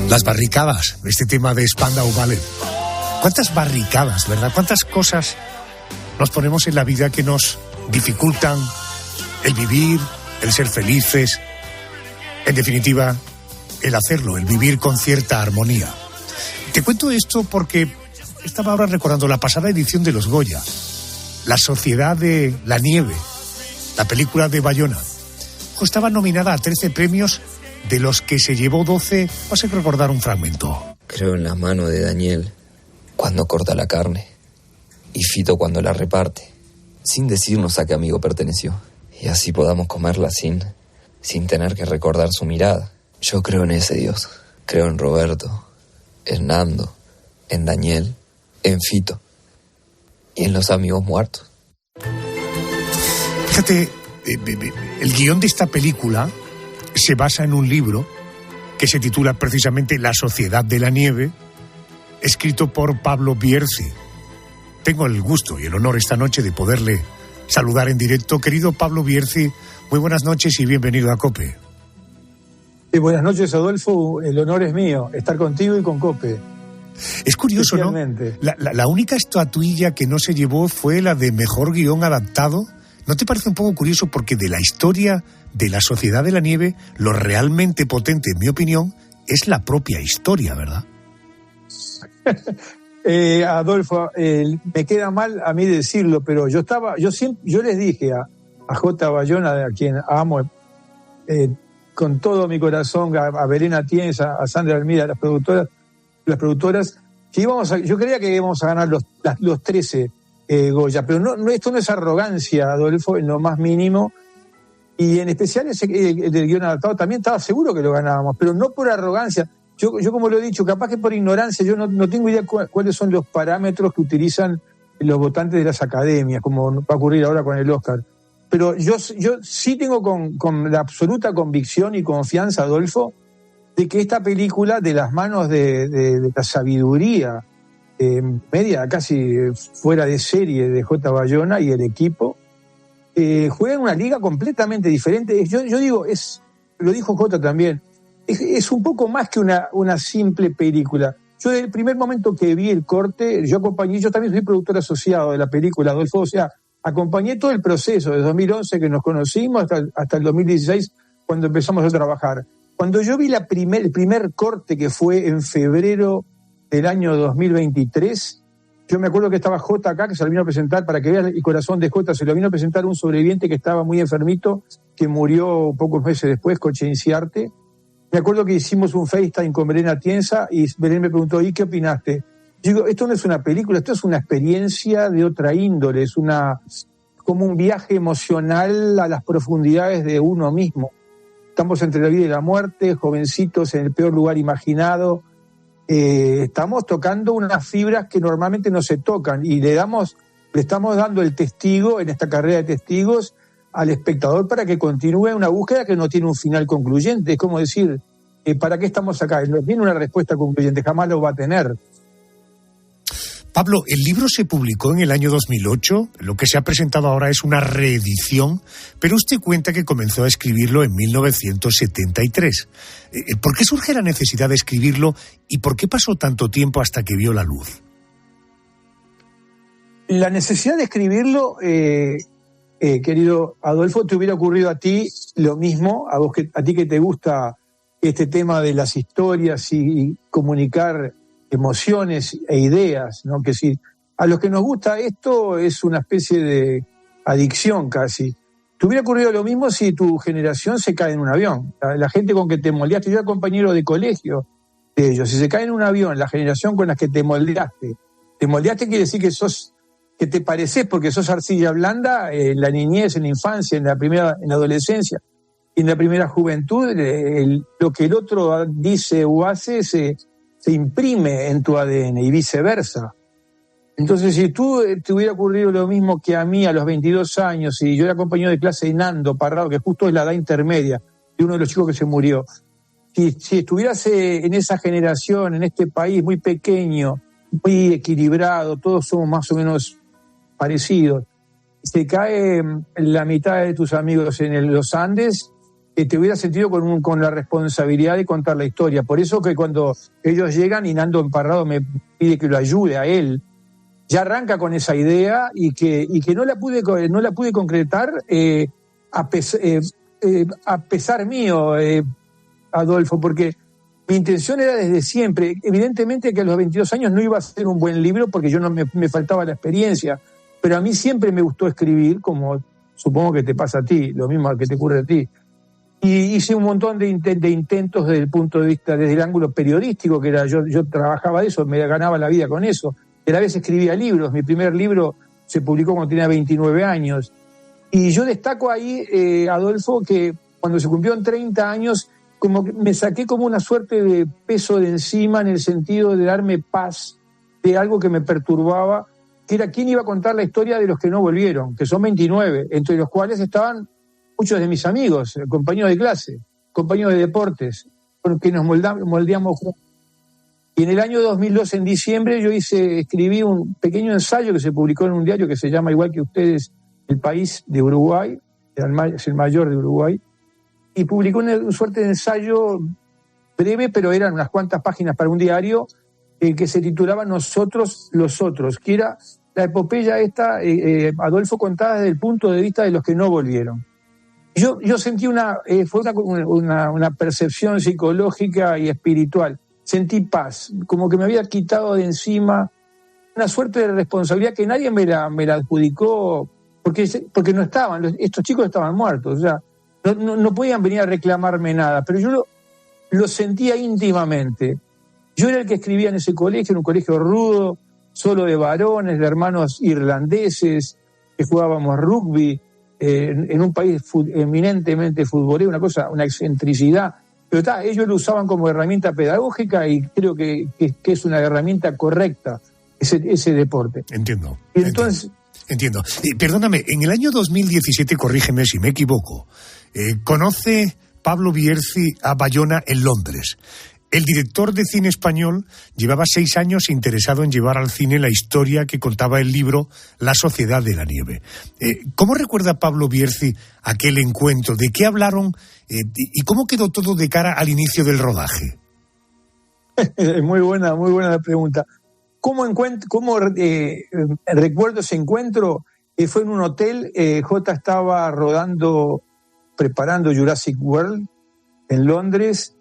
Las barricadas, este tema de Spandau Ballet. ¿Cuántas barricadas, verdad? ¿Cuántas cosas nos ponemos en la vida que nos dificultan el vivir, el ser felices? En definitiva, el hacerlo, el vivir con cierta armonía. Te cuento esto porque estaba ahora recordando la pasada edición de los Goya. La Sociedad de la Nieve, la película de Bayona. Estaba nominada a 13 premios, de los que se llevó 12. Vas a recordar un fragmento. Creo en la mano de Daniel cuando corta la carne y Fito cuando la reparte, sin decirnos a qué amigo perteneció. Y así podamos comerla sin tener que recordar su mirada. Yo creo en ese Dios. Creo en Roberto, en Nando, en Daniel, en Fito y en los amigos muertos. Fíjate, el guión de esta película se basa en un libro que se titula precisamente La Sociedad de la Nieve, escrito por Pablo Bierzi. Tengo el gusto y el honor esta noche de poderle saludar en directo. Querido Pablo Bierzi, muy buenas noches y bienvenido a COPE. Buenas noches, Adolfo. El honor es mío, estar contigo y con COPE. Es curioso, ¿no? La única estatuilla que no se llevó fue la de mejor guión adaptado. ¿No te parece un poco curioso? Porque de la historia de La Sociedad de la Nieve, lo realmente potente, en mi opinión, es la propia historia, ¿verdad? Adolfo, me queda mal a mí decirlo, pero yo les dije a J. Bayona, a quien amo con todo mi corazón, a Belén Atienza, a Sandra Almida, las productoras, que yo creía que íbamos a ganar los 13 Goya, pero no, esto no es arrogancia, Adolfo, en lo más mínimo, y en especial el del guión adaptado también estaba seguro que lo ganábamos, pero no por arrogancia. Yo como lo he dicho, capaz que por ignorancia, yo no tengo idea cuáles son los parámetros que utilizan los votantes de las academias, como va a ocurrir ahora con el Oscar. Pero yo sí tengo con la absoluta convicción y confianza, Adolfo, de que esta película, de las manos de la sabiduría media, casi fuera de serie, de J. Bayona y el equipo, juega en una liga completamente diferente. Yo digo, lo dijo J también, es un poco más que una simple película. Yo desde el primer momento que vi el corte, yo también soy productor asociado de la película, Adolfo, o sea, acompañé todo el proceso, desde 2011 que nos conocimos hasta el 2016, cuando empezamos a trabajar. Cuando yo vi el primer corte, que fue en febrero del año 2023, yo me acuerdo que estaba J acá, que se lo vino a presentar, para que veas el corazón de J, se lo vino a presentar un sobreviviente que estaba muy enfermito, que murió pocos meses después, Coche Inciarte. Me acuerdo que hicimos un FaceTime con Belén Atienza y Belén me preguntó, ¿y qué opinaste? Yo digo, esto no es una película, esto es una experiencia de otra índole, es como un viaje emocional a las profundidades de uno mismo. Estamos entre la vida y la muerte, jovencitos en el peor lugar imaginado. Estamos tocando unas fibras que normalmente no se tocan y le estamos dando el testigo en esta carrera de testigos al espectador para que continúe una búsqueda que no tiene un final concluyente. Es como decir, ¿para qué estamos acá? No tiene una respuesta concluyente, jamás lo va a tener. Pablo, el libro se publicó en el año 2008, lo que se ha presentado ahora es una reedición, pero usted cuenta que comenzó a escribirlo en 1973. ¿Por qué surge la necesidad de escribirlo y por qué pasó tanto tiempo hasta que vio la luz? La necesidad de escribirlo, querido Adolfo, te hubiera ocurrido a ti lo mismo, a ti que te gusta este tema de las historias y comunicar emociones e ideas, ¿no? Que si a los que nos gusta esto es una especie de adicción casi. Te hubiera ocurrido lo mismo si tu generación se cae en un avión. La gente con que te moldeaste, yo era compañero de colegio de ellos, si se cae en un avión, la generación con la que te moldeaste quiere decir que te pareces porque sos arcilla blanda en la niñez, en la infancia, en la adolescencia y en la primera juventud. Lo que el otro dice o hace se imprime en tu ADN y viceversa. Entonces, si te hubiera ocurrido lo mismo que a mí a los 22 años, y yo era compañero de clase de Nando Parrado, que justo es la edad intermedia de uno de los chicos que se murió, si estuvieras en esa generación, en este país muy pequeño, muy equilibrado, todos somos más o menos parecidos, se cae la mitad de tus amigos en los Andes, te hubiera sentido con la responsabilidad de contar la historia. Por eso que cuando ellos llegan y Nando Emparrado me pide que lo ayude a él, ya arranca con esa idea y que no la pude concretar a pesar mío, Adolfo, porque mi intención era desde siempre. Evidentemente que a los 22 años no iba a ser un buen libro porque yo no me faltaba la experiencia, pero a mí siempre me gustó escribir, como supongo que te pasa a ti, lo mismo que te ocurre a ti. Y hice un montón de intentos desde el punto de vista, desde el ángulo periodístico, que era yo trabajaba de eso, me ganaba la vida con eso. Y a la vez escribía libros. Mi primer libro se publicó cuando tenía 29 años. Y yo destaco ahí, Adolfo, que cuando se cumplieron 30 años, como que me saqué como una suerte de peso de encima, en el sentido de darme paz de algo que me perturbaba, que era quién iba a contar la historia de los que no volvieron, que son 29, entre los cuales estaban muchos de mis amigos, compañeros de clase, compañeros de deportes, con que nos moldeamos juntos. Y en el año 2002, en diciembre, yo escribí un pequeño ensayo que se publicó en un diario que se llama, igual que ustedes, El País de Uruguay, es el mayor de Uruguay, y publicó una suerte de ensayo breve, pero eran unas cuantas páginas para un diario, que se titulaba Nosotros los Otros, que era la epopeya esta, Adolfo, contada desde el punto de vista de los que no volvieron. Yo sentí fue una percepción psicológica y espiritual. Sentí paz, como que me había quitado de encima una suerte de responsabilidad que nadie me la adjudicó, porque no estaban, estos chicos estaban muertos, o sea, no podían venir a reclamarme nada, pero yo lo sentía íntimamente. Yo era el que escribía en ese colegio, en un colegio rudo, solo de varones, de hermanos irlandeses, que jugábamos rugby, en un país eminentemente futbolero, una excentricidad. Pero ellos lo usaban como herramienta pedagógica y creo que es una herramienta correcta ese deporte. Entiendo. Y entonces, Entiendo. Perdóname, en el año 2017, corrígeme si me equivoco, conoce Pablo Bierzi a Bayona en Londres. El director de cine español llevaba 6 años interesado en llevar al cine la historia que contaba el libro La Sociedad de la Nieve. ¿Cómo recuerda Pablo Bierzi aquel encuentro? ¿De qué hablaron? ¿Y cómo quedó todo de cara al inicio del rodaje? Muy buena la pregunta. ¿Cómo recuerdo ese encuentro? Fue en un hotel. J estaba preparando Jurassic World en Londres.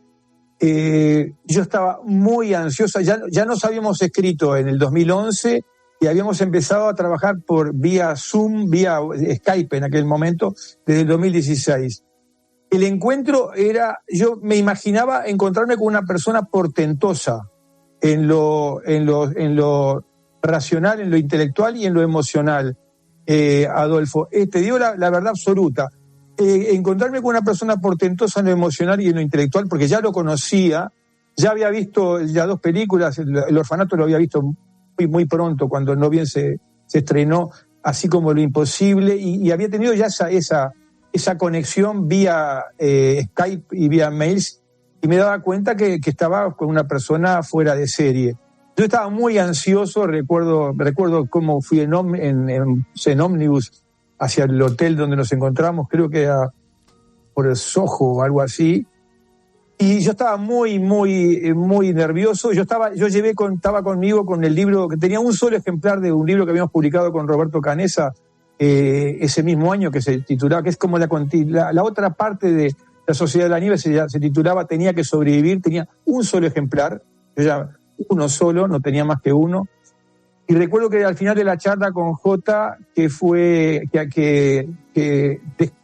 Yo estaba muy ansiosa, ya nos habíamos escrito en el 2011 y habíamos empezado a trabajar vía Zoom, vía Skype en aquel momento, desde el 2016. El encuentro yo me imaginaba encontrarme con una persona portentosa en lo racional, en lo intelectual y en lo emocional, Adolfo. Te digo la verdad absoluta. Encontrarme con una persona portentosa en lo emocional y en lo intelectual, porque ya lo conocía, ya había visto ya 2 películas, el Orfanato lo había visto muy, muy pronto, cuando No Bien se estrenó, así como Lo Imposible, y había tenido ya esa conexión vía Skype y vía mails, y me daba cuenta que estaba con una persona fuera de serie. Yo estaba muy ansioso, recuerdo cómo fui en ómnibus hacia el hotel donde nos encontramos, creo que era por el Soho o algo así, y yo estaba muy, muy, muy nervioso. Estaba conmigo con el libro, que tenía un solo ejemplar de un libro que habíamos publicado con Roberto Canessa ese mismo año, que se titulaba, que es como la otra parte de La Sociedad de la Nieve, se titulaba Tenía que sobrevivir. Tenía un solo ejemplar, yo ya uno solo, no tenía más que uno. Y recuerdo que al final de la charla con J,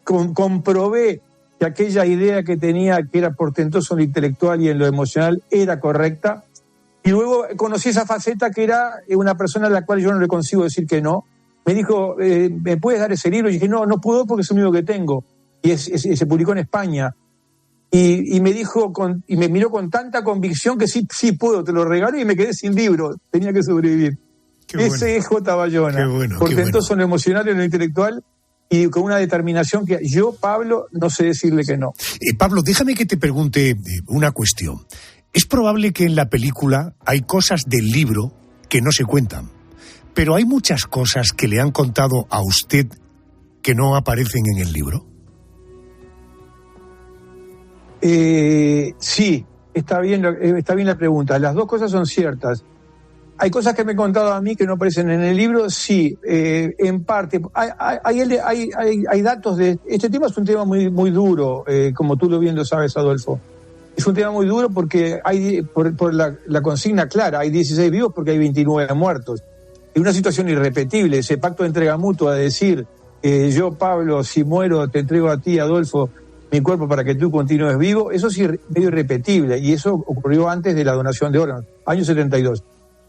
comprobé que aquella idea que tenía, que era portentoso en lo intelectual y en lo emocional, era correcta. Y luego conocí esa faceta que era una persona a la cual yo no le consigo decir que no. Me dijo, ¿me puedes dar ese libro? Y dije, no puedo porque es el único que tengo. Y se publicó en España. Y me dijo, y me miró con tanta convicción que sí puedo, te lo regalo, y me quedé sin libro. Tenía que sobrevivir. Ese es J. Bayona, portentoso en lo emocional y en lo intelectual, y con una determinación que yo, Pablo, no sé decirle que no. Pablo, déjame que te pregunte una cuestión. Es probable que en la película hay cosas del libro que no se cuentan, pero hay muchas cosas que le han contado a usted que no aparecen en el libro. Sí, está bien la pregunta. Las dos cosas son ciertas. Hay cosas que me he contado a mí que no aparecen en el libro, sí, en parte. Hay datos de... Este tema es un tema muy, muy duro, como tú lo bien lo sabes, Adolfo. Es un tema muy duro porque por la consigna clara, hay 16 vivos porque hay 29 muertos. una situación irrepetible. Ese pacto de entrega mutua, de decir, yo, Pablo, si muero, te entrego a ti, Adolfo, mi cuerpo para que tú continúes vivo, eso es medio irrepetible, y eso ocurrió antes de la donación de órganos, año 72.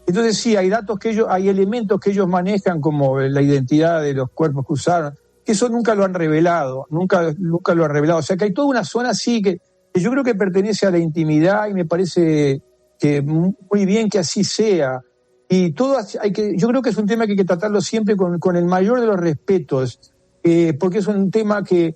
Entonces sí, hay datos hay elementos que ellos manejan, como la identidad de los cuerpos que usaron, que eso nunca lo han revelado, nunca lo han revelado. O sea que hay toda una zona así que yo creo que pertenece a la intimidad, y me parece que muy bien que así sea. Y todo yo creo que es un tema que hay que tratarlo siempre con el mayor de los respetos, porque es un tema que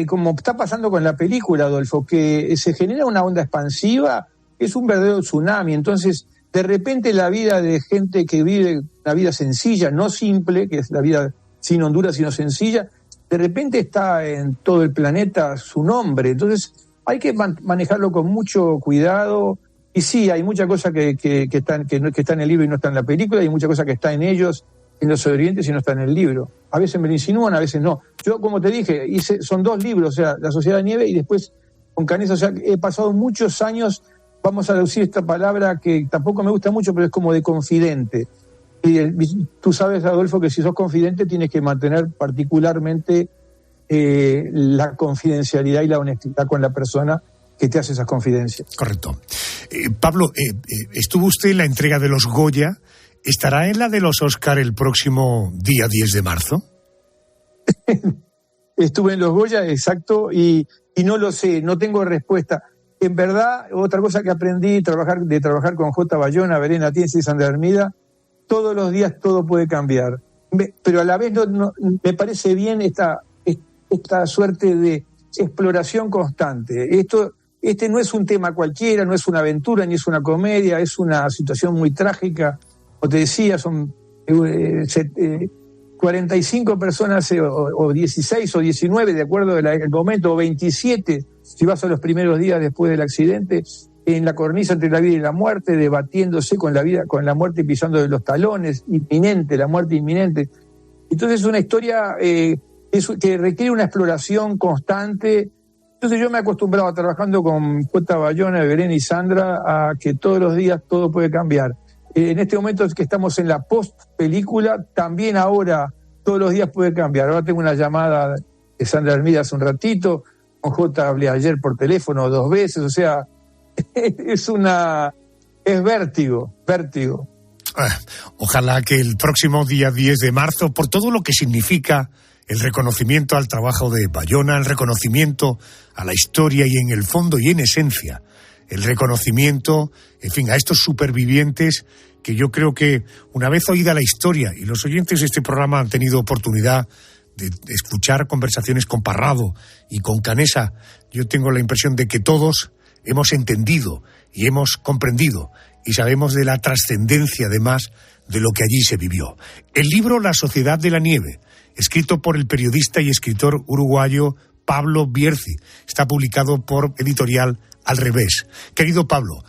como está pasando con la película, Adolfo, que se genera una onda expansiva, es un verdadero tsunami. Entonces, de repente la vida de gente que vive una vida sencilla, no simple, que es la vida sin Honduras, sino sencilla, de repente está en todo el planeta su nombre. Entonces, hay que manejarlo con mucho cuidado. Y sí, hay mucha cosa que está en el libro y no está en la película, y hay mucha cosa que está en ellos, en los sobrevivientes, y no está en el libro. A veces me lo insinúan, a veces no. Yo, como te dije, son 2 libros, o sea, La Sociedad de Nieve y después con Canessa. O sea, he pasado muchos años, vamos a decir esta palabra que tampoco me gusta mucho, pero es como de confidente. Y tú sabes, Adolfo, que si sos confidente tienes que mantener particularmente la confidencialidad y la honestidad con la persona que te hace esas confidencias. Correcto. Pablo, estuvo usted en la entrega de los Goya. ¿Estará en la de los Oscar el próximo día 10 de marzo? Estuve en los Goya, exacto, y no lo sé, no tengo respuesta. En verdad, otra cosa que aprendí de trabajar con J. Bayona, Belén Atienza y Sandra Hermida, todos los días todo puede cambiar. Pero a la vez no, me parece bien esta suerte de exploración constante. Este no es un tema cualquiera, no es una aventura ni es una comedia, es una situación muy trágica. Como te decía, son 45 personas, o 16 o 19, de acuerdo al momento, o 27, si vas a los primeros días después del accidente, en la cornisa entre la vida y la muerte, debatiéndose con la muerte, pisando de los talones, inminente, la muerte inminente. Entonces es una historia que requiere una exploración constante. Entonces yo me he acostumbrado, trabajando con J. Bayona, Belén y Sandra, a que todos los días todo puede cambiar. En este momento es que estamos en la post-película, también ahora todos los días puede cambiar. Ahora tengo una llamada de Sandra Hermida hace un ratito, con J. hablé ayer por teléfono 2 veces, o sea, es vértigo. Ojalá que el próximo día 10 de marzo, por todo lo que significa el reconocimiento al trabajo de Bayona, el reconocimiento a la historia y en el fondo y en esencia, el reconocimiento, en fin, a estos supervivientes que yo creo que una vez oída la historia, y los oyentes de este programa han tenido oportunidad de escuchar conversaciones con Parrado y con Canessa, yo tengo la impresión de que todos hemos entendido y hemos comprendido y sabemos de la trascendencia además de lo que allí se vivió. El libro La Sociedad de la Nieve, escrito por el periodista y escritor uruguayo Pablo Bierzi, está publicado por Editorial Al Revés. Querido Pablo,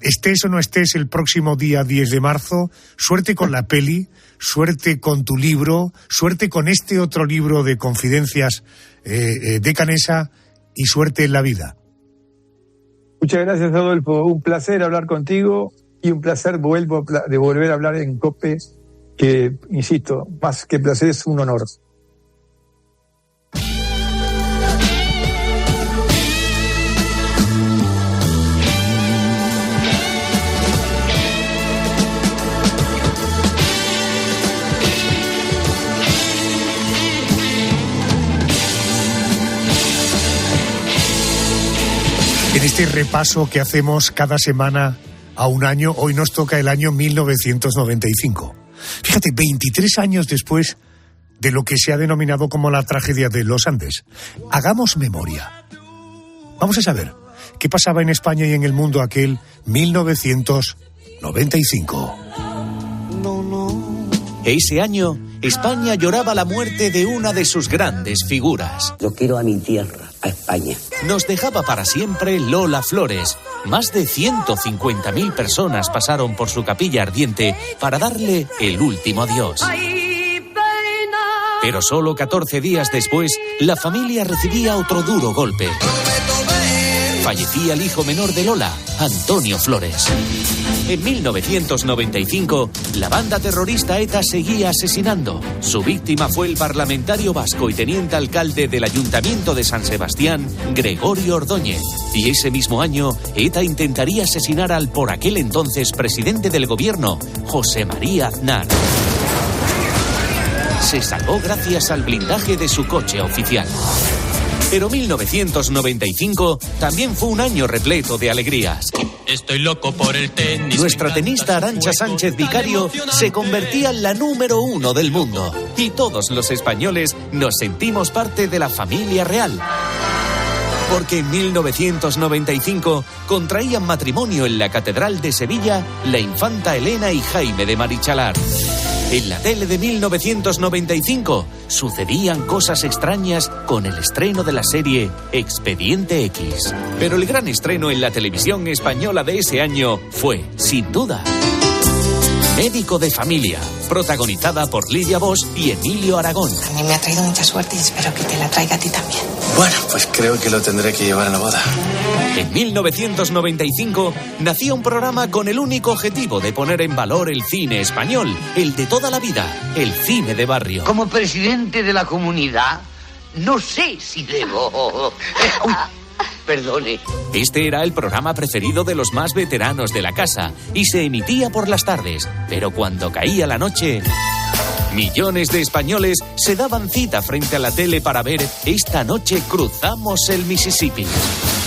estés o no estés el próximo día 10 de marzo, suerte con la peli, suerte con tu libro, suerte con este otro libro de confidencias de Canessa y suerte en la vida. Muchas gracias, Adolfo. Un placer hablar contigo y un placer de volver a hablar en COPE, que, insisto, más que placer, es un honor. En este repaso que hacemos cada semana a un año, hoy nos toca el año 1995. Fíjate, 23 años después de lo que se ha denominado como la tragedia de los Andes. Hagamos memoria. Vamos a saber qué pasaba en España y en el mundo aquel 1995. Ese año, España lloraba la muerte de una de sus grandes figuras. Yo quiero a mi tierra, a España. Nos dejaba para siempre Lola Flores. Más de 150.000 personas pasaron por su capilla ardiente para darle el último adiós. Pero solo 14 días después, la familia recibía otro duro golpe. fallecía el hijo menor de Lola, Antonio Flores. En 1995, la banda terrorista ETA seguía asesinando. Su víctima fue el parlamentario vasco y teniente alcalde del Ayuntamiento de San Sebastián, Gregorio Ordóñez. Y ese mismo año, ETA intentaría asesinar al por aquel entonces presidente del gobierno, José María Aznar. Se salvó gracias al blindaje de su coche oficial. Pero 1995 también fue un año repleto de alegrías. Estoy loco por el tenis. Nuestra tenista Arantxa Sánchez Vicario se convertía en la número 1 del mundo. Y todos los españoles nos sentimos parte de la familia real. Porque en 1995 contraían matrimonio en la Catedral de Sevilla la infanta Elena y Jaime de Marichalar. En la tele de 1995 sucedían cosas extrañas con el estreno de la serie Expediente X. Pero el gran estreno en la televisión española de ese año fue, sin duda, Médico de Familia, protagonizada por Lidia Bosch y Emilio Aragón. A mí me ha traído mucha suerte y espero que te la traiga a ti también. Bueno, pues creo que lo tendré que llevar a la boda. En 1995 nacía un programa con el único objetivo de poner en valor el cine español, el de toda la vida, el cine de barrio. Como presidente de la comunidad, no sé si debo... Perdone. Este era el programa preferido de los más veteranos de la casa y se emitía por las tardes, pero cuando caía la noche, millones de españoles se daban cita frente a la tele para ver Esta noche cruzamos el Mississippi.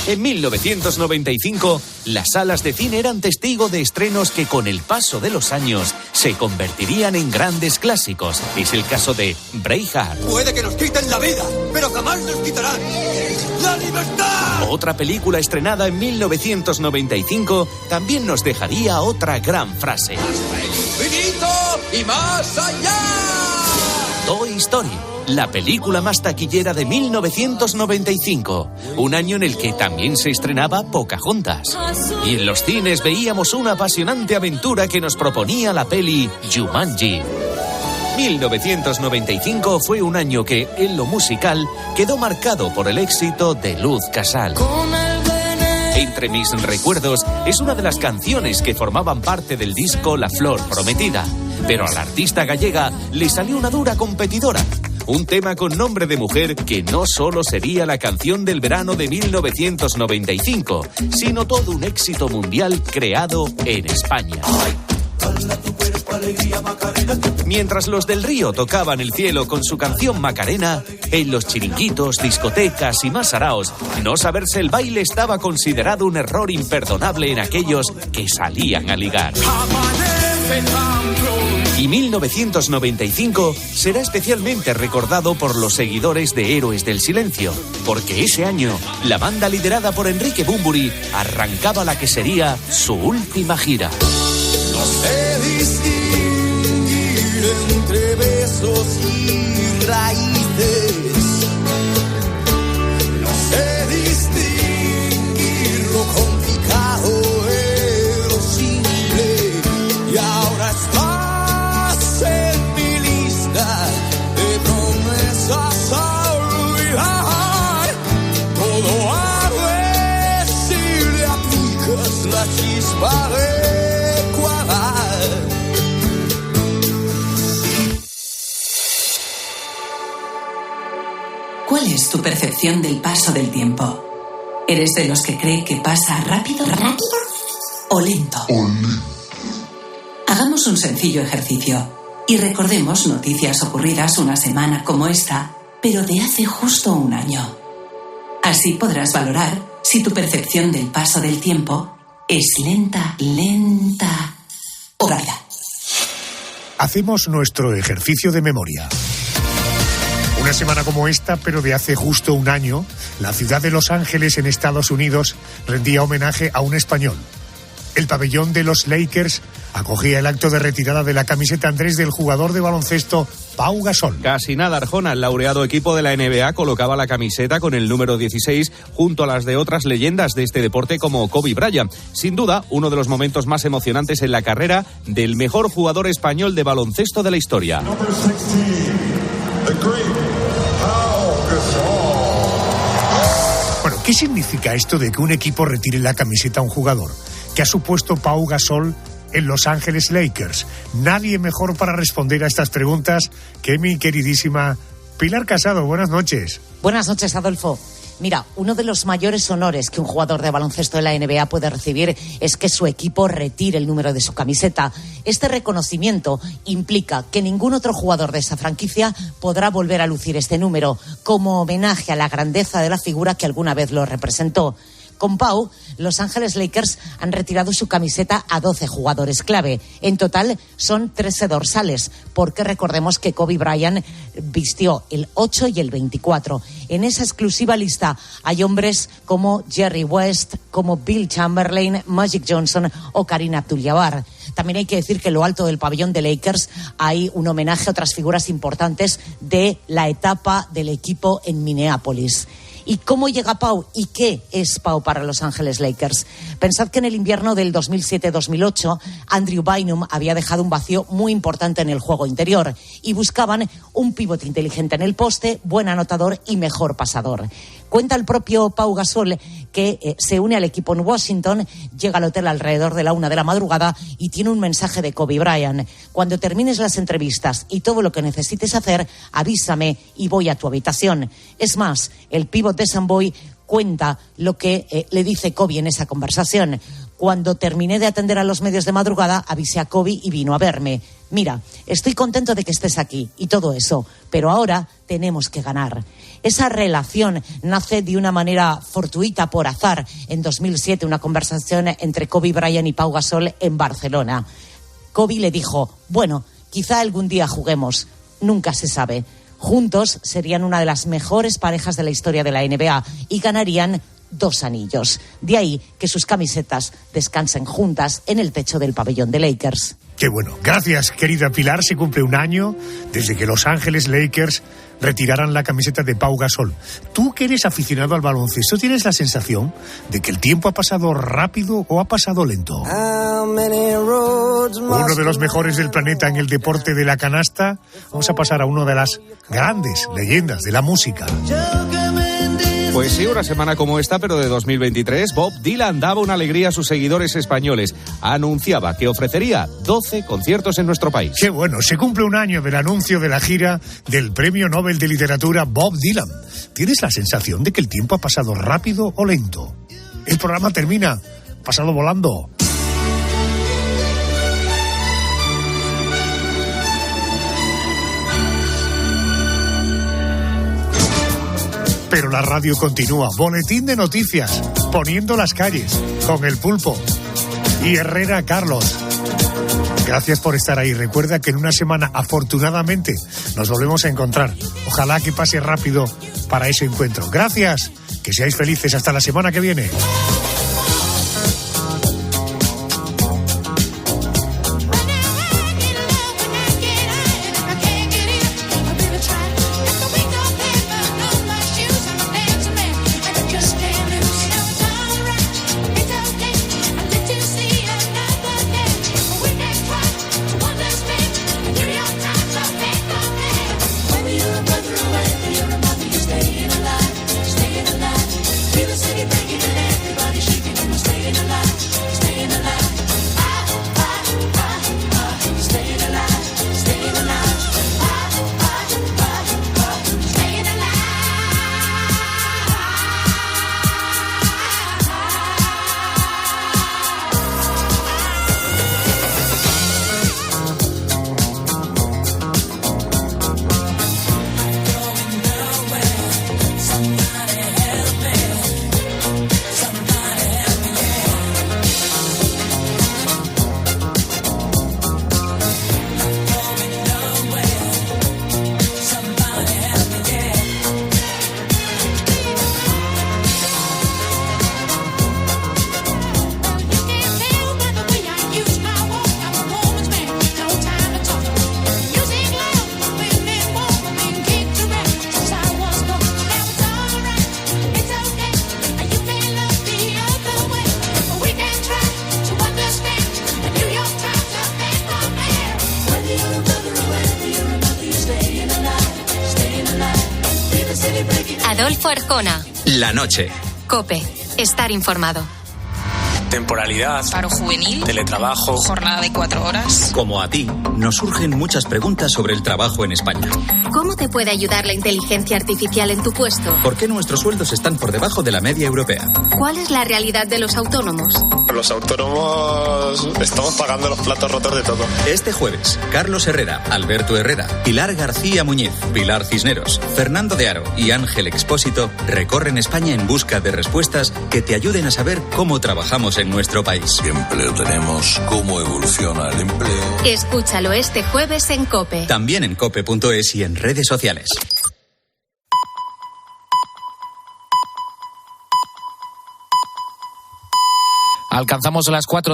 En 1995, las salas de cine eran testigo de estrenos que con el paso de los años se convertirían en grandes clásicos. Es el caso de Braveheart. Puede que nos quiten la vida, pero jamás nos quitarán la libertad. Otra película estrenada en 1995 también nos dejaría otra gran frase. ¡Hasta el infinito y más allá! Toy Story, la película más taquillera de 1995, un año en el que también se estrenaba Pocahontas. Y en los cines veíamos una apasionante aventura que nos proponía la peli Jumanji. 1995 fue un año que, en lo musical, quedó marcado por el éxito de Luz Casal. Entre mis recuerdos es una de las canciones que formaban parte del disco La Flor Prometida. Pero a la artista gallega le salió una dura competidora. Un tema con nombre de mujer que no solo sería la canción del verano de 1995, sino todo un éxito mundial creado en España. Mientras los del Río tocaban el cielo con su canción Macarena, en los chiringuitos, discotecas y más saraos, no saberse el baile estaba considerado un error imperdonable en aquellos que salían a ligar. Y 1995 será especialmente recordado por los seguidores de Héroes del Silencio, porque ese año la banda liderada por Enrique Bunbury arrancaba la que sería su última gira. No sé distinguir entre besos y raíces. No sé distinguir lo complicado de lo simple. Y ahora estás en mi lista de promesas a olvidar. Todo arde si le aplicas la chispa de ¿Cuál es tu percepción del paso del tiempo? ¿Eres de los que cree que pasa rápido? ¿Rápido? ¿O lento? Hagamos un sencillo ejercicio y recordemos noticias ocurridas una semana como esta, pero de hace justo un año. Así podrás valorar si tu percepción del paso del tiempo es lenta o rápida. Hacemos nuestro ejercicio de memoria. Una semana como esta, pero de hace justo un año, la ciudad de Los Ángeles, en Estados Unidos, rendía homenaje a un español. El pabellón de los Lakers acogía el acto de retirada de la camiseta Andrés del jugador de baloncesto Pau Gasol. Casi nada, Arjona. El laureado equipo de la NBA colocaba la camiseta con el número 16 junto a las de otras leyendas de este deporte como Kobe Bryant. Sin duda, uno de los momentos más emocionantes en la carrera del mejor jugador español de baloncesto de la historia. Bueno, ¿Qué significa esto de que un equipo retire la camiseta a un jugador? ¿Qué ha supuesto Pau Gasol en Los Ángeles Lakers? Nadie mejor para responder a estas preguntas que mi queridísima Pilar Casado. Buenas noches. Buenas noches, Adolfo. Mira, uno de los mayores honores que un jugador de baloncesto de la NBA puede recibir es que su equipo retire el número de su camiseta. Este reconocimiento implica que ningún otro jugador de esa franquicia podrá volver a lucir este número, como homenaje a la grandeza de la figura que alguna vez lo representó. Con Pau, Los Ángeles Lakers han retirado su camiseta a 12 jugadores clave. En total son 13 dorsales, porque recordemos que Kobe Bryant vistió el 8 y el 24. En esa exclusiva lista hay hombres como Jerry West, como Bill Chamberlain, Magic Johnson o Kareem Abdul-Jabbar. También hay que decir que en lo alto del pabellón de Lakers hay un homenaje a otras figuras importantes de la etapa del equipo en Minneapolis. ¿Y cómo llega Pau? ¿Y qué es Pau para Los Ángeles Lakers? Pensad que en el invierno del 2007-2008, Andrew Bynum había dejado un vacío muy importante en el juego interior y buscaban un pivote inteligente en el poste, buen anotador y mejor pasador. Cuenta el propio Pau Gasol que se une al equipo en Washington, llega al hotel alrededor de la 1 de la madrugada y tiene un mensaje de Kobe Bryant. Cuando termines las entrevistas y todo lo que necesites hacer, avísame y voy a tu habitación. Es más, el pívot de Samboy cuenta lo que le dice Kobe en esa conversación. Cuando terminé de atender a los medios de madrugada, avisé a Kobe y vino a verme. Mira, estoy contento de que estés aquí y todo eso, pero ahora tenemos que ganar. Esa relación nace de una manera fortuita, por azar. En 2007, una conversación entre Kobe Bryant y Pau Gasol en Barcelona. Kobe le dijo, bueno, quizá algún día juguemos, nunca se sabe. Juntos serían una de las mejores parejas de la historia de la NBA y ganarían 2 anillos. De ahí que sus camisetas descansen juntas en el techo del pabellón de Lakers. Qué bueno. Gracias, querida Pilar. Se cumple un año desde que Los Ángeles Lakers retiraran la camiseta de Pau Gasol. Tú, que eres aficionado al baloncesto, ¿tienes la sensación de que el tiempo ha pasado rápido o ha pasado lento? Uno de los mejores del planeta en el deporte de la canasta. Vamos a pasar a una de las grandes leyendas de la música. Pues sí, una semana como esta, pero de 2023, Bob Dylan daba una alegría a sus seguidores españoles. Anunciaba que ofrecería 12 conciertos en nuestro país. Qué bueno, se cumple un año del anuncio de la gira del Premio Nobel de Literatura Bob Dylan. ¿Tienes la sensación de que el tiempo ha pasado rápido o lento? El programa termina, ha pasado volando. Pero la radio continúa. Boletín de noticias, poniendo las calles, con el Pulpo y Herrera Carlos. Gracias por estar ahí. Recuerda que en una semana, afortunadamente, nos volvemos a encontrar. Ojalá que pase rápido para ese encuentro. Gracias, que seáis felices. Hasta la semana que viene. Adolfo Arjona. La noche. COPE. Estar informado. Temporalidad, paro juvenil, teletrabajo, jornada de 4 horas. Como a ti, nos surgen muchas preguntas sobre el trabajo en España. ¿Cómo te puede ayudar la inteligencia artificial en tu puesto? ¿Por qué nuestros sueldos están por debajo de la media europea? ¿Cuál es la realidad de los autónomos? Los autónomos estamos pagando los platos rotos de todo. Este jueves, Carlos Herrera, Alberto Herrera, Pilar García Muñiz, Pilar Cisneros, Fernando de Aro y Ángel Expósito recorren España en busca de respuestas que te ayuden a saber cómo trabajamos en nuestro país. ¿Qué empleo tenemos? ¿Cómo evoluciona el empleo? Escúchalo este jueves en COPE. También en cope.es y en redes sociales. Alcanzamos las 4.